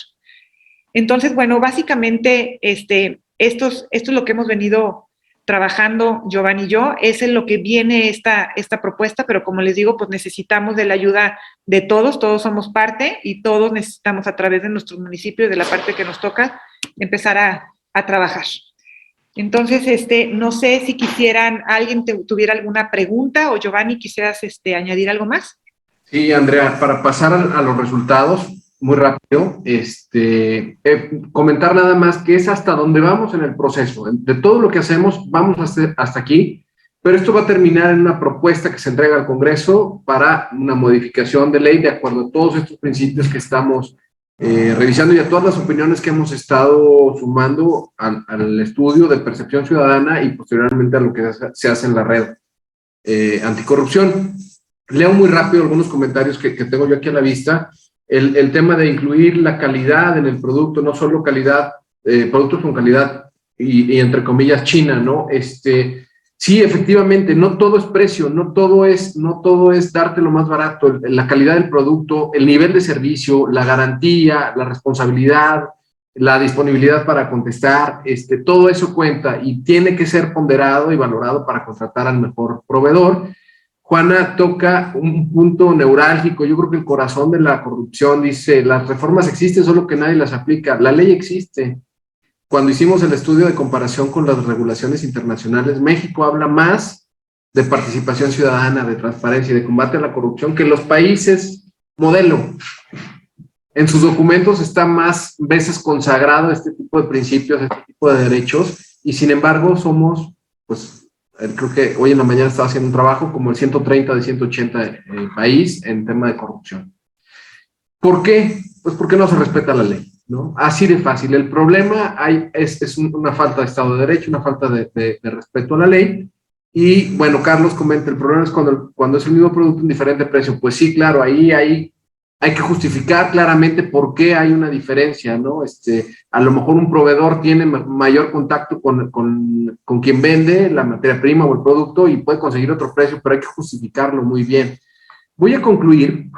Entonces, bueno, básicamente esto es lo que hemos venido trabajando Giovanni y yo, es en lo que viene esta propuesta, pero como les digo, pues necesitamos de la ayuda de todos somos parte y todos necesitamos a través de nuestros municipios, de la parte que nos toca, empezar a trabajar. Entonces, no sé si quisieran, alguien tuviera alguna pregunta o Giovanni, quisieras añadir algo más. Sí, Andrea, para pasar a los resultados, muy rápido, comentar nada más que es hasta donde vamos en el proceso. De todo lo que hacemos, vamos hasta aquí, pero esto va a terminar en una propuesta que se entrega al Congreso para una modificación de ley de acuerdo a todos estos principios que estamos revisando y a todas las opiniones que hemos estado sumando al estudio de percepción ciudadana y posteriormente a lo que se hace en la red anticorrupción. Leo muy rápido algunos comentarios que tengo yo aquí a la vista. El tema de incluir la calidad en el producto, no solo calidad, productos con calidad y entre comillas china, ¿no? Sí, efectivamente, no todo es precio, no todo es darte lo más barato, la calidad del producto, el nivel de servicio, la garantía, la responsabilidad, la disponibilidad para contestar, todo eso cuenta y tiene que ser ponderado y valorado para contratar al mejor proveedor. Juana toca un punto neurálgico, yo creo que el corazón de la corrupción, dice, las reformas existen, solo que nadie las aplica, la ley existe. Cuando hicimos el estudio de comparación con las regulaciones internacionales, México habla más de participación ciudadana, de transparencia y de combate a la corrupción que los países modelo. En sus documentos está más veces consagrado este tipo de principios, este tipo de derechos, y sin embargo somos, pues, creo que hoy en la mañana estaba haciendo un trabajo como el 130 de 180 país en tema de corrupción. ¿Por qué? Pues porque no se respeta la ley, ¿no? Así de fácil. El problema es una falta de Estado de Derecho, una falta de respeto a la ley. Y bueno, Carlos comenta, el problema es cuando es el mismo producto en diferente precio. Pues sí, claro, ahí hay que justificar claramente por qué hay una diferencia, ¿no? A lo mejor un proveedor tiene mayor contacto con quien vende la materia prima o el producto y puede conseguir otro precio, pero hay que justificarlo muy bien. Voy a concluir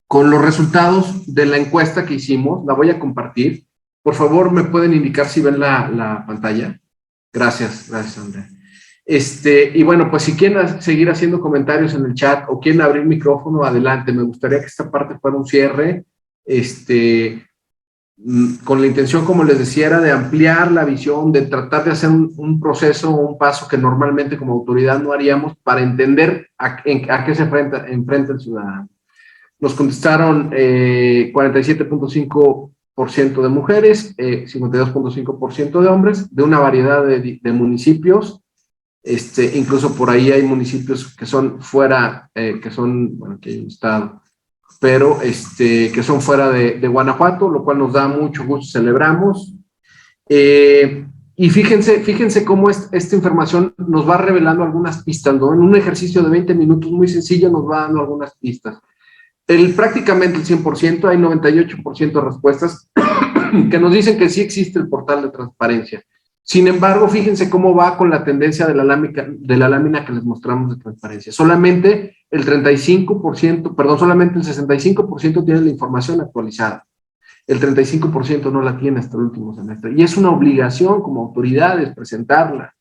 con los resultados de la encuesta que hicimos, la voy a compartir. Por favor, ¿me pueden indicar si ven la pantalla? Gracias, Andrea. Y bueno, pues si quieren seguir haciendo comentarios en el chat o quieren abrir micrófono, adelante. Me gustaría que esta parte fuera un cierre, con la intención, como les decía, era de ampliar la visión, de tratar de hacer un proceso o un paso que normalmente como autoridad no haríamos para entender a qué se enfrenta el ciudadano. Nos contestaron 47.5% de mujeres, 52.5% de hombres, de una variedad de municipios. Incluso por ahí hay municipios que son fuera, bueno, aquí hay un estado, pero que son fuera de Guanajuato, lo cual nos da mucho gusto, celebramos. Y fíjense cómo esta información nos va revelando algunas pistas, ¿no? En un ejercicio de 20 minutos muy sencillo nos va dando algunas pistas. Prácticamente el 100%, hay 98% de respuestas que nos dicen que sí existe el portal de transparencia. Sin embargo, fíjense cómo va con la tendencia de la lámina que les mostramos de transparencia. Solamente el 65% tiene la información actualizada. el 35% no la tiene hasta el último semestre. Y es una obligación como autoridades presentarla.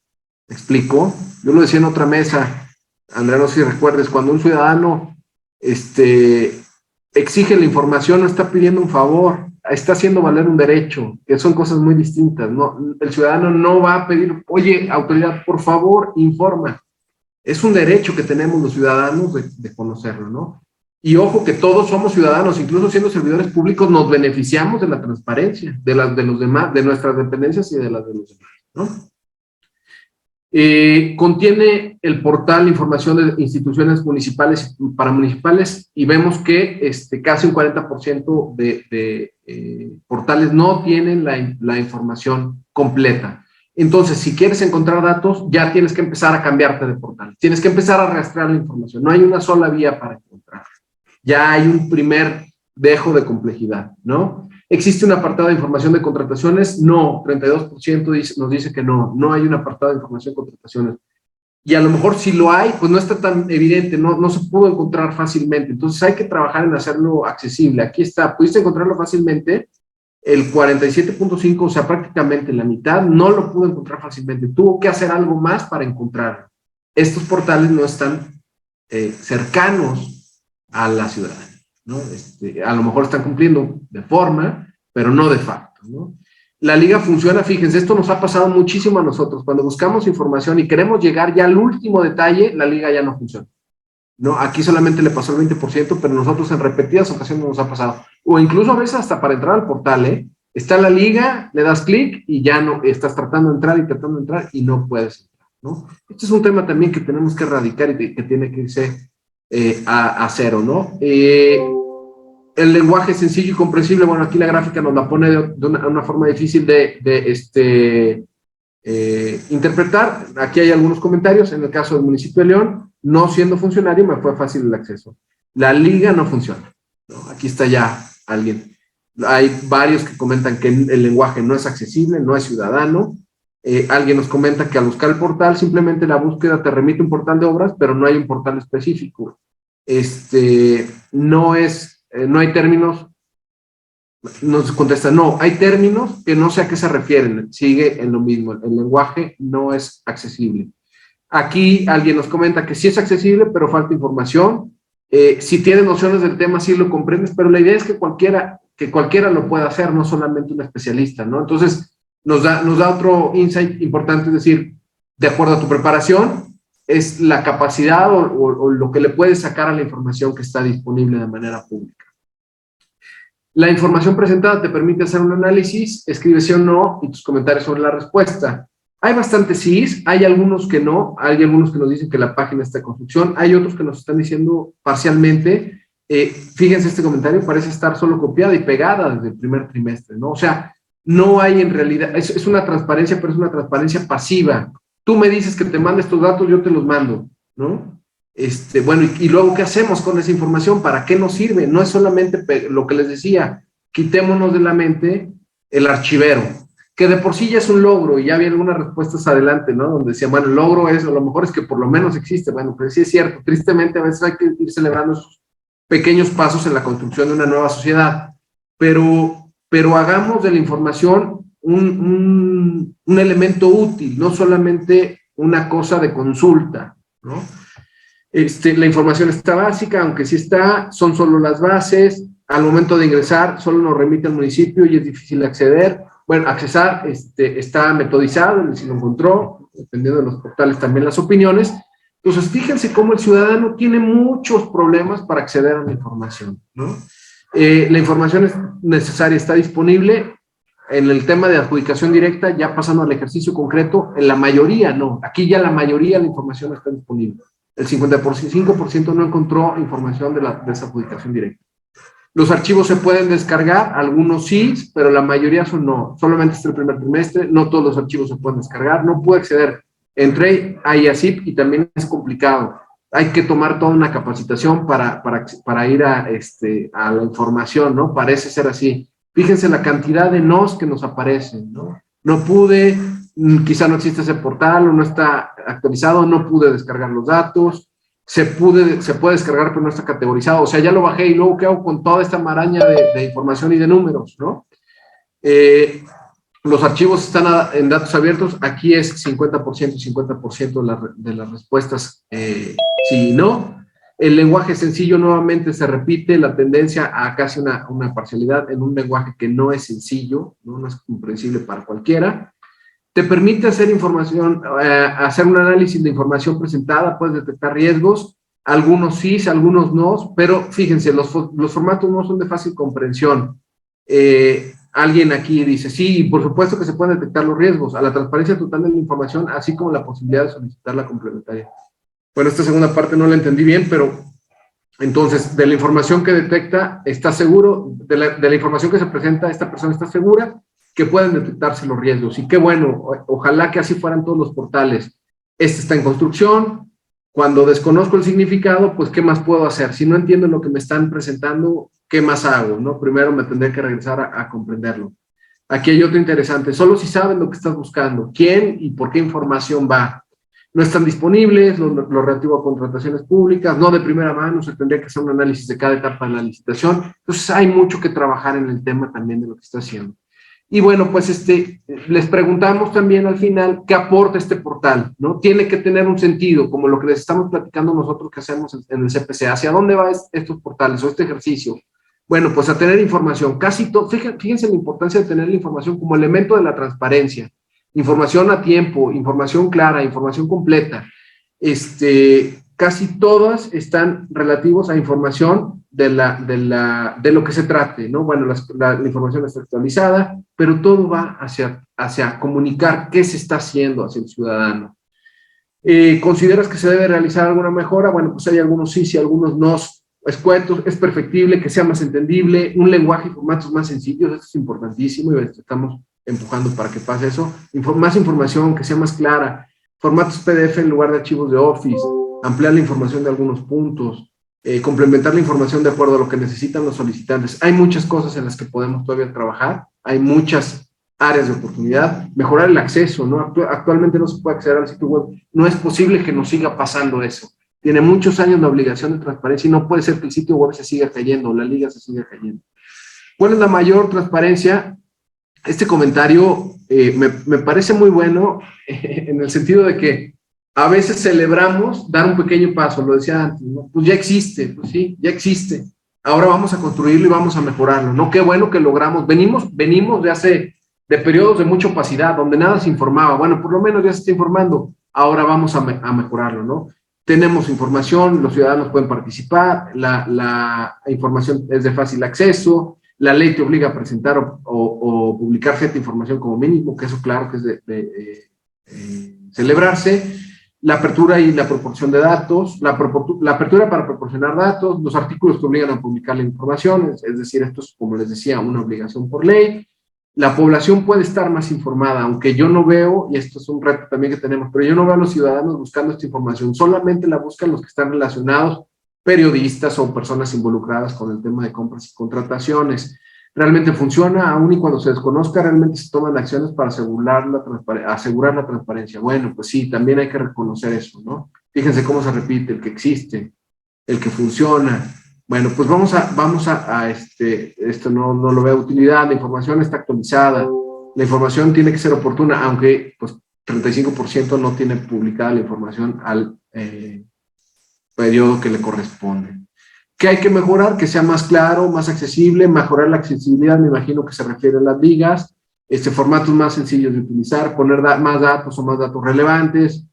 ¿Me explico? Yo lo decía en otra mesa, Andrea, no sé si recuerdes, cuando un ciudadano exige la información, no está pidiendo un favor, está haciendo valer un derecho, que son cosas muy distintas, ¿no? El ciudadano no va a pedir, oye, autoridad, por favor, informa. Es un derecho que tenemos los ciudadanos de conocerlo, ¿no? Y ojo que todos somos ciudadanos, incluso siendo servidores públicos, nos beneficiamos de la transparencia, de los demás, de nuestras dependencias y de las de los demás, ¿no? Contiene el portal información de instituciones municipales y paramunicipales y vemos que casi un 40% de portales no tienen la información completa. Entonces, si quieres encontrar datos, ya tienes que empezar a cambiarte de portal. Tienes que empezar a rastrear la información. No hay una sola vía para encontrarla. Ya hay un primer dejo de complejidad, ¿no? ¿Existe un apartado de información de contrataciones? No, 32% nos dice que no hay un apartado de información de contrataciones. Y a lo mejor si lo hay, pues no está tan evidente, no se pudo encontrar fácilmente. Entonces hay que trabajar en hacerlo accesible. Aquí está, pudiste encontrarlo fácilmente, el 47.5, o sea, prácticamente la mitad, no lo pudo encontrar fácilmente. Tuvo que hacer algo más para encontrarlo. Estos portales no están cercanos a la ciudadanía, ¿no? A lo mejor están cumpliendo de forma, pero no de facto, ¿no? La liga funciona, fíjense, esto nos ha pasado muchísimo a nosotros. Cuando buscamos información y queremos llegar ya al último detalle, la liga ya no funciona, ¿no? Aquí solamente le pasó el 20%, pero nosotros en repetidas ocasiones nos ha pasado. O incluso a veces hasta para entrar al portal, está la liga, le das clic y ya no, estás tratando de entrar y no puedes entrar, ¿no? Este es un tema también que tenemos que erradicar y que tiene que irse a cero, ¿no? El lenguaje sencillo y comprensible, bueno, aquí la gráfica nos la pone de una forma difícil de interpretar. Aquí hay algunos comentarios. En el caso del municipio de León, no siendo funcionario, me fue fácil el acceso. La liga no funciona, ¿no? Aquí está ya alguien. Hay varios que comentan que el lenguaje no es accesible, no es ciudadano. Alguien nos comenta que al buscar el portal, simplemente la búsqueda te remite a un portal de obras, pero no hay un portal específico. No hay términos, nos contesta, no, hay términos que no sé a qué se refieren, sigue en lo mismo, el lenguaje no es accesible. Aquí alguien nos comenta que sí es accesible, pero falta información. Si tienes nociones del tema, sí lo comprendes, pero la idea es que cualquiera lo pueda hacer, no solamente un especialista, ¿no? Entonces, nos da otro insight importante, es decir, de acuerdo a tu preparación, es la capacidad o lo que le puedes sacar a la información que está disponible de manera pública. La información presentada te permite hacer un análisis, escribes sí o no y tus comentarios sobre la respuesta. Hay bastantes sís, hay algunos que no, hay algunos que nos dicen que la página está en construcción, hay otros que nos están diciendo parcialmente. Fíjense, este comentario parece estar solo copiada y pegada desde el primer trimestre, ¿no? O sea, no hay en realidad, es una transparencia, pero es una transparencia pasiva. Tú me dices que te mande estos datos, yo te los mando, ¿no? Bueno, y luego, ¿qué hacemos con esa información? ¿Para qué nos sirve? No es solamente lo que les decía, quitémonos de la mente el archivero, que de por sí ya es un logro, y ya había algunas respuestas adelante, ¿no? Donde decían, bueno, el logro es, a lo mejor es que por lo menos existe. Bueno, pero sí es cierto, tristemente a veces hay que ir celebrando esos pequeños pasos en la construcción de una nueva sociedad, pero hagamos de la información un elemento útil, no solamente una cosa de consulta, ¿no? La información está básica, aunque sí son solo las bases. Al momento de ingresar, solo nos remite al municipio y es difícil acceder. Bueno, accesar está metodizado, si lo encontró, dependiendo de los portales también las opiniones. Entonces, fíjense cómo el ciudadano tiene muchos problemas para acceder a la información, ¿no? La información es necesaria, está disponible. En el tema de adjudicación directa, ya pasando al ejercicio concreto, en la mayoría no. Aquí ya la mayoría de la información está disponible. El 55% no encontró información de esa adjudicación directa. Los archivos se pueden descargar, algunos sí, pero la mayoría son no. Solamente está el primer trimestre, no todos los archivos se pueden descargar, no puedo acceder. Entré a IACIP y también es complicado. Hay que tomar toda una capacitación para ir a la información, ¿no? Parece ser así. Fíjense la cantidad de nos que nos aparecen, ¿no? No pude, quizá no existe ese portal o no está actualizado, no pude descargar los datos. se puede descargar, pero no está categorizado. O sea, ya lo bajé y luego, ¿qué hago con toda esta maraña de información y de números, ¿no? Los archivos están en datos abiertos. Aquí es 50% y 50% de las respuestas, sí y no. El lenguaje sencillo nuevamente se repite la tendencia a casi una parcialidad en un lenguaje que no es sencillo, no es comprensible para cualquiera. Te permite hacer información, hacer un análisis de información presentada, puedes detectar riesgos, algunos sí, algunos no, pero fíjense, los formatos no son de fácil comprensión. Alguien aquí dice, sí, por supuesto que se pueden detectar los riesgos, a la transparencia total de la información, así como la posibilidad de solicitar la complementaria. Bueno, esta segunda parte no la entendí bien, pero entonces, de la información que detecta, ¿está seguro? De la información que se presenta, esta persona está segura que pueden detectarse los riesgos. Y qué bueno, ojalá que así fueran todos los portales. Este está en construcción. Cuando desconozco el significado, pues, ¿qué más puedo hacer? Si no entiendo lo que me están presentando, ¿qué más hago? ¿No? Primero me tendré que regresar a comprenderlo. Aquí hay otro interesante. Solo si saben lo que estás buscando, quién y por qué información va. No están disponibles, lo relativo a contrataciones públicas, no de primera mano, se tendría que hacer un análisis de cada etapa de la licitación. Entonces, hay mucho que trabajar en el tema también de lo que está haciendo. Y bueno, pues les preguntamos también al final qué aporta este portal, ¿no? Tiene que tener un sentido, como lo que les estamos platicando nosotros que hacemos en el CPC. ¿Hacia dónde van estos portales o este ejercicio? Bueno, pues a tener información. Casi todo, fíjense la importancia de tener la información como elemento de la transparencia. Información a tiempo, información clara, información completa. Casi todas están relativos a información de lo que se trate, ¿no? Bueno, la información está actualizada, pero todo va hacia comunicar qué se está haciendo hacia el ciudadano. ¿Consideras que se debe realizar alguna mejora? Bueno, pues hay algunos sí, algunos no. Escuetos, es perfectible, que sea más entendible, un lenguaje y formatos más sencillos, esto es importantísimo y estamos empujando para que pase eso. Más información, que sea más clara, formatos PDF en lugar de archivos de Office, ampliar la información de algunos puntos, complementar la información de acuerdo a lo que necesitan los solicitantes. Hay muchas cosas en las que podemos todavía trabajar, hay muchas áreas de oportunidad, mejorar el acceso, ¿no? Actualmente no se puede acceder al sitio web, no es posible que nos siga pasando eso. Tiene muchos años la obligación de transparencia y no puede ser que el sitio web se siga cayendo, la liga se siga cayendo. ¿Cuál es la mayor transparencia? Este comentario me parece muy bueno en el sentido de que a veces celebramos dar un pequeño paso, lo decía antes, ¿no? Pues ya existe, pues sí, ya existe. Ahora vamos a construirlo y vamos a mejorarlo, ¿no? Qué bueno que logramos. Venimos de periodos de mucha opacidad, donde nada se informaba. Bueno, por lo menos ya se está informando. Ahora vamos a mejorarlo, ¿no? Tenemos información, los ciudadanos pueden participar, la información es de fácil acceso, la ley te obliga a presentar o publicar cierta información como mínimo, que eso claro que es de celebrarse, la apertura y la proporción de datos, la apertura para proporcionar datos, los artículos que obligan a publicar la información, es decir, esto es, como les decía, una obligación por ley. La población puede estar más informada, aunque yo no veo, y esto es un reto también que tenemos, pero yo no veo a los ciudadanos buscando esta información, solamente la buscan los que están relacionados, periodistas o personas involucradas con el tema de compras y contrataciones. ¿Realmente funciona? Aún y cuando se desconozca, realmente se toman acciones para asegurar la transparencia. Bueno, pues sí, también hay que reconocer eso, ¿no? Fíjense cómo se repite, el que existe, el que funciona. Bueno, pues vamos a esto no lo veo utilidad, la información está actualizada, la información tiene que ser oportuna, aunque pues 35% no tiene publicada la información al periodo que le corresponde. ¿Qué hay que mejorar? Que sea más claro, más accesible, mejorar la accesibilidad, me imagino que se refiere a las ligas, formatos más sencillos de utilizar, poner más datos o más datos relevantes,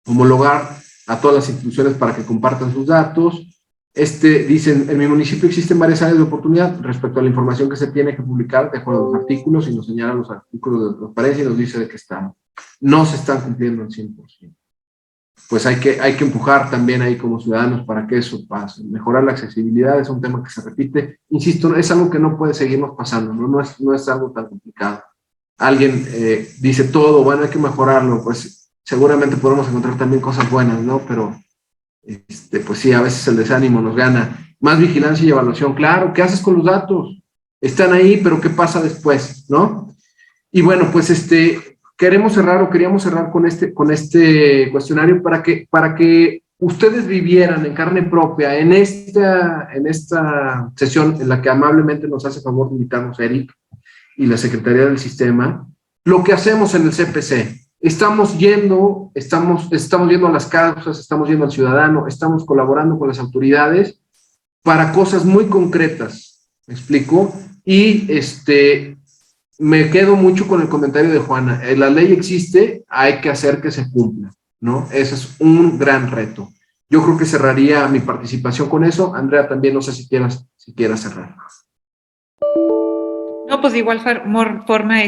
homologar a todas las instituciones para que compartan sus datos. Dicen, en mi municipio existen varias áreas de oportunidad respecto a la información que se tiene que publicar de acuerdo a los artículos, y nos señalan los artículos de transparencia y nos dice de qué están. No se están cumpliendo al 100%. Pues hay que empujar también ahí como ciudadanos para que eso pase. Mejorar la accesibilidad es un tema que se repite. Insisto, es algo que no puede seguirnos pasando, no es algo tan complicado. Alguien dice todo, bueno, hay que mejorarlo, pues seguramente podemos encontrar también cosas buenas, ¿no? Pero pues sí, a veces el desánimo nos gana. Más vigilancia y evaluación, claro, ¿qué haces con los datos? Están ahí, pero ¿qué pasa después, no? Y bueno, pues queríamos cerrar con este cuestionario para que ustedes vivieran en carne propia en esta sesión en la que amablemente nos hace favor de invitarnos Eric y la Secretaría del Sistema, lo que hacemos en el CPC. Estamos yendo a las causas, estamos yendo al ciudadano, estamos colaborando con las autoridades para cosas muy concretas, ¿me explico? Y me quedo mucho con el comentario de Juana. La ley existe, hay que hacer que se cumpla, ¿no? Ese es un gran reto. Yo creo que cerraría mi participación con eso. Andrea, también no sé si quieras cerrar. No, pues de igual forma,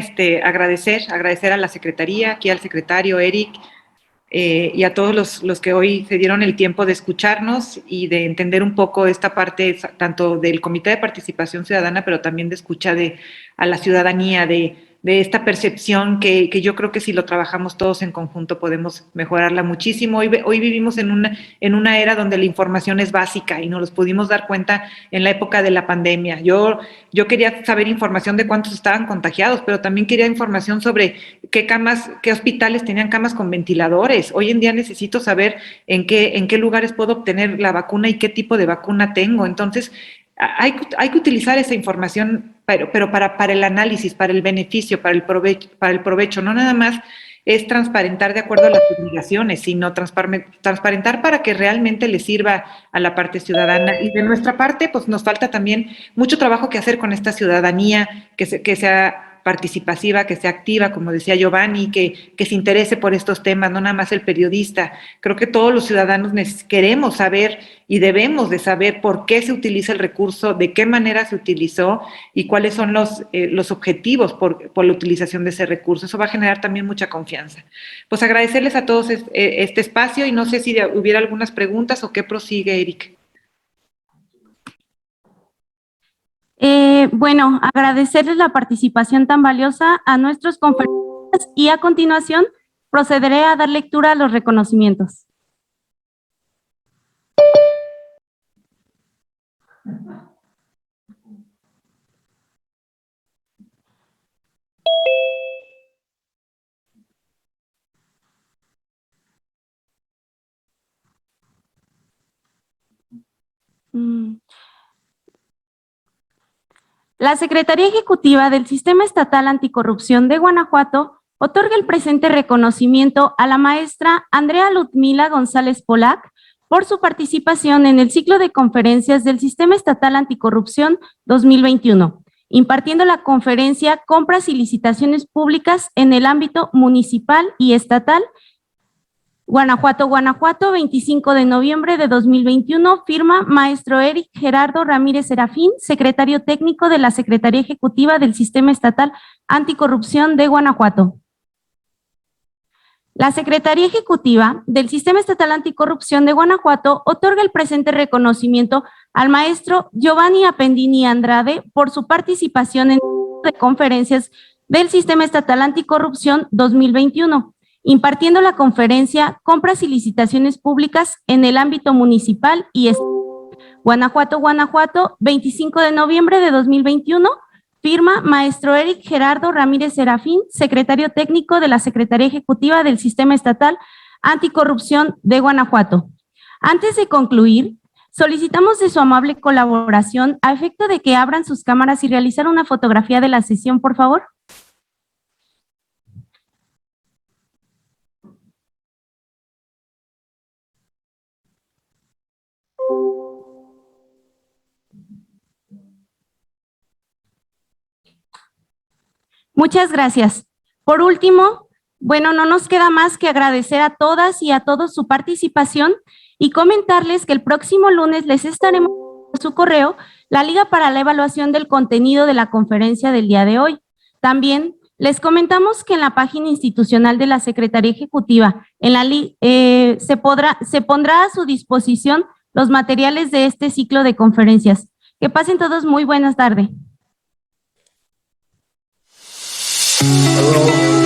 agradecer a la Secretaría, aquí al secretario Eric, y a todos los que hoy se dieron el tiempo de escucharnos y de entender un poco esta parte tanto del Comité de Participación Ciudadana, pero también de escucha a la ciudadanía, de esta percepción que yo creo que si lo trabajamos todos en conjunto podemos mejorarla muchísimo. Hoy vivimos en una era donde la información es básica y nos los pudimos dar cuenta en la época de la pandemia. Yo quería saber información de cuántos estaban contagiados, pero también quería información sobre qué hospitales tenían camas con ventiladores. Hoy en día necesito saber en qué lugares puedo obtener la vacuna y qué tipo de vacuna tengo. Entonces, hay que utilizar esa información, pero para el análisis, para el beneficio, para el provecho, no nada más es transparentar de acuerdo a las obligaciones, sino transparentar para que realmente le sirva a la parte ciudadana. Y de nuestra parte, pues nos falta también mucho trabajo que hacer con esta ciudadanía, que sea participativa, que sea activa, como decía Giovanni, que se interese por estos temas, no nada más el periodista. Creo que todos los ciudadanos queremos saber y debemos de saber por qué se utiliza el recurso, de qué manera se utilizó y cuáles son los objetivos por la utilización de ese recurso. Eso va a generar también mucha confianza. Pues agradecerles a todos este espacio y no sé si hubiera algunas preguntas o qué prosigue, Eric. Bueno, agradecerles la participación tan valiosa a nuestros conferencistas y a continuación procederé a dar lectura a los reconocimientos. La Secretaría Ejecutiva del Sistema Estatal Anticorrupción de Guanajuato otorga el presente reconocimiento a la maestra Andrea Ludmila González Polac por su participación en el ciclo de conferencias del Sistema Estatal Anticorrupción 2021, impartiendo la conferencia Compras y licitaciones públicas en el ámbito municipal y estatal. Guanajuato, 25 de noviembre de 2021, firma maestro Eric Gerardo Ramírez Serafín, secretario técnico de la Secretaría Ejecutiva del Sistema Estatal Anticorrupción de Guanajuato. La Secretaría Ejecutiva del Sistema Estatal Anticorrupción de Guanajuato otorga el presente reconocimiento al maestro Giovanni Appendini Andrade por su participación en de conferencias del Sistema Estatal Anticorrupción 2021, impartiendo la conferencia Compras y licitaciones públicas en el ámbito municipal y Guanajuato, 25 de noviembre de 2021, firma maestro Eric Gerardo Ramírez Serafín, secretario técnico de la Secretaría Ejecutiva del Sistema Estatal Anticorrupción de Guanajuato. Antes de concluir, solicitamos de su amable colaboración a efecto de que abran sus cámaras y realizar una fotografía de la sesión, por favor. Muchas gracias. Por último, bueno, no nos queda más que agradecer a todas y a todos su participación y comentarles que el próximo lunes les estaremos por su correo la liga para la evaluación del contenido de la conferencia del día de hoy. También les comentamos que en la página institucional de la Secretaría Ejecutiva se pondrá a su disposición los materiales de este ciclo de conferencias. Que pasen todos muy buenas tardes. Hasta luego.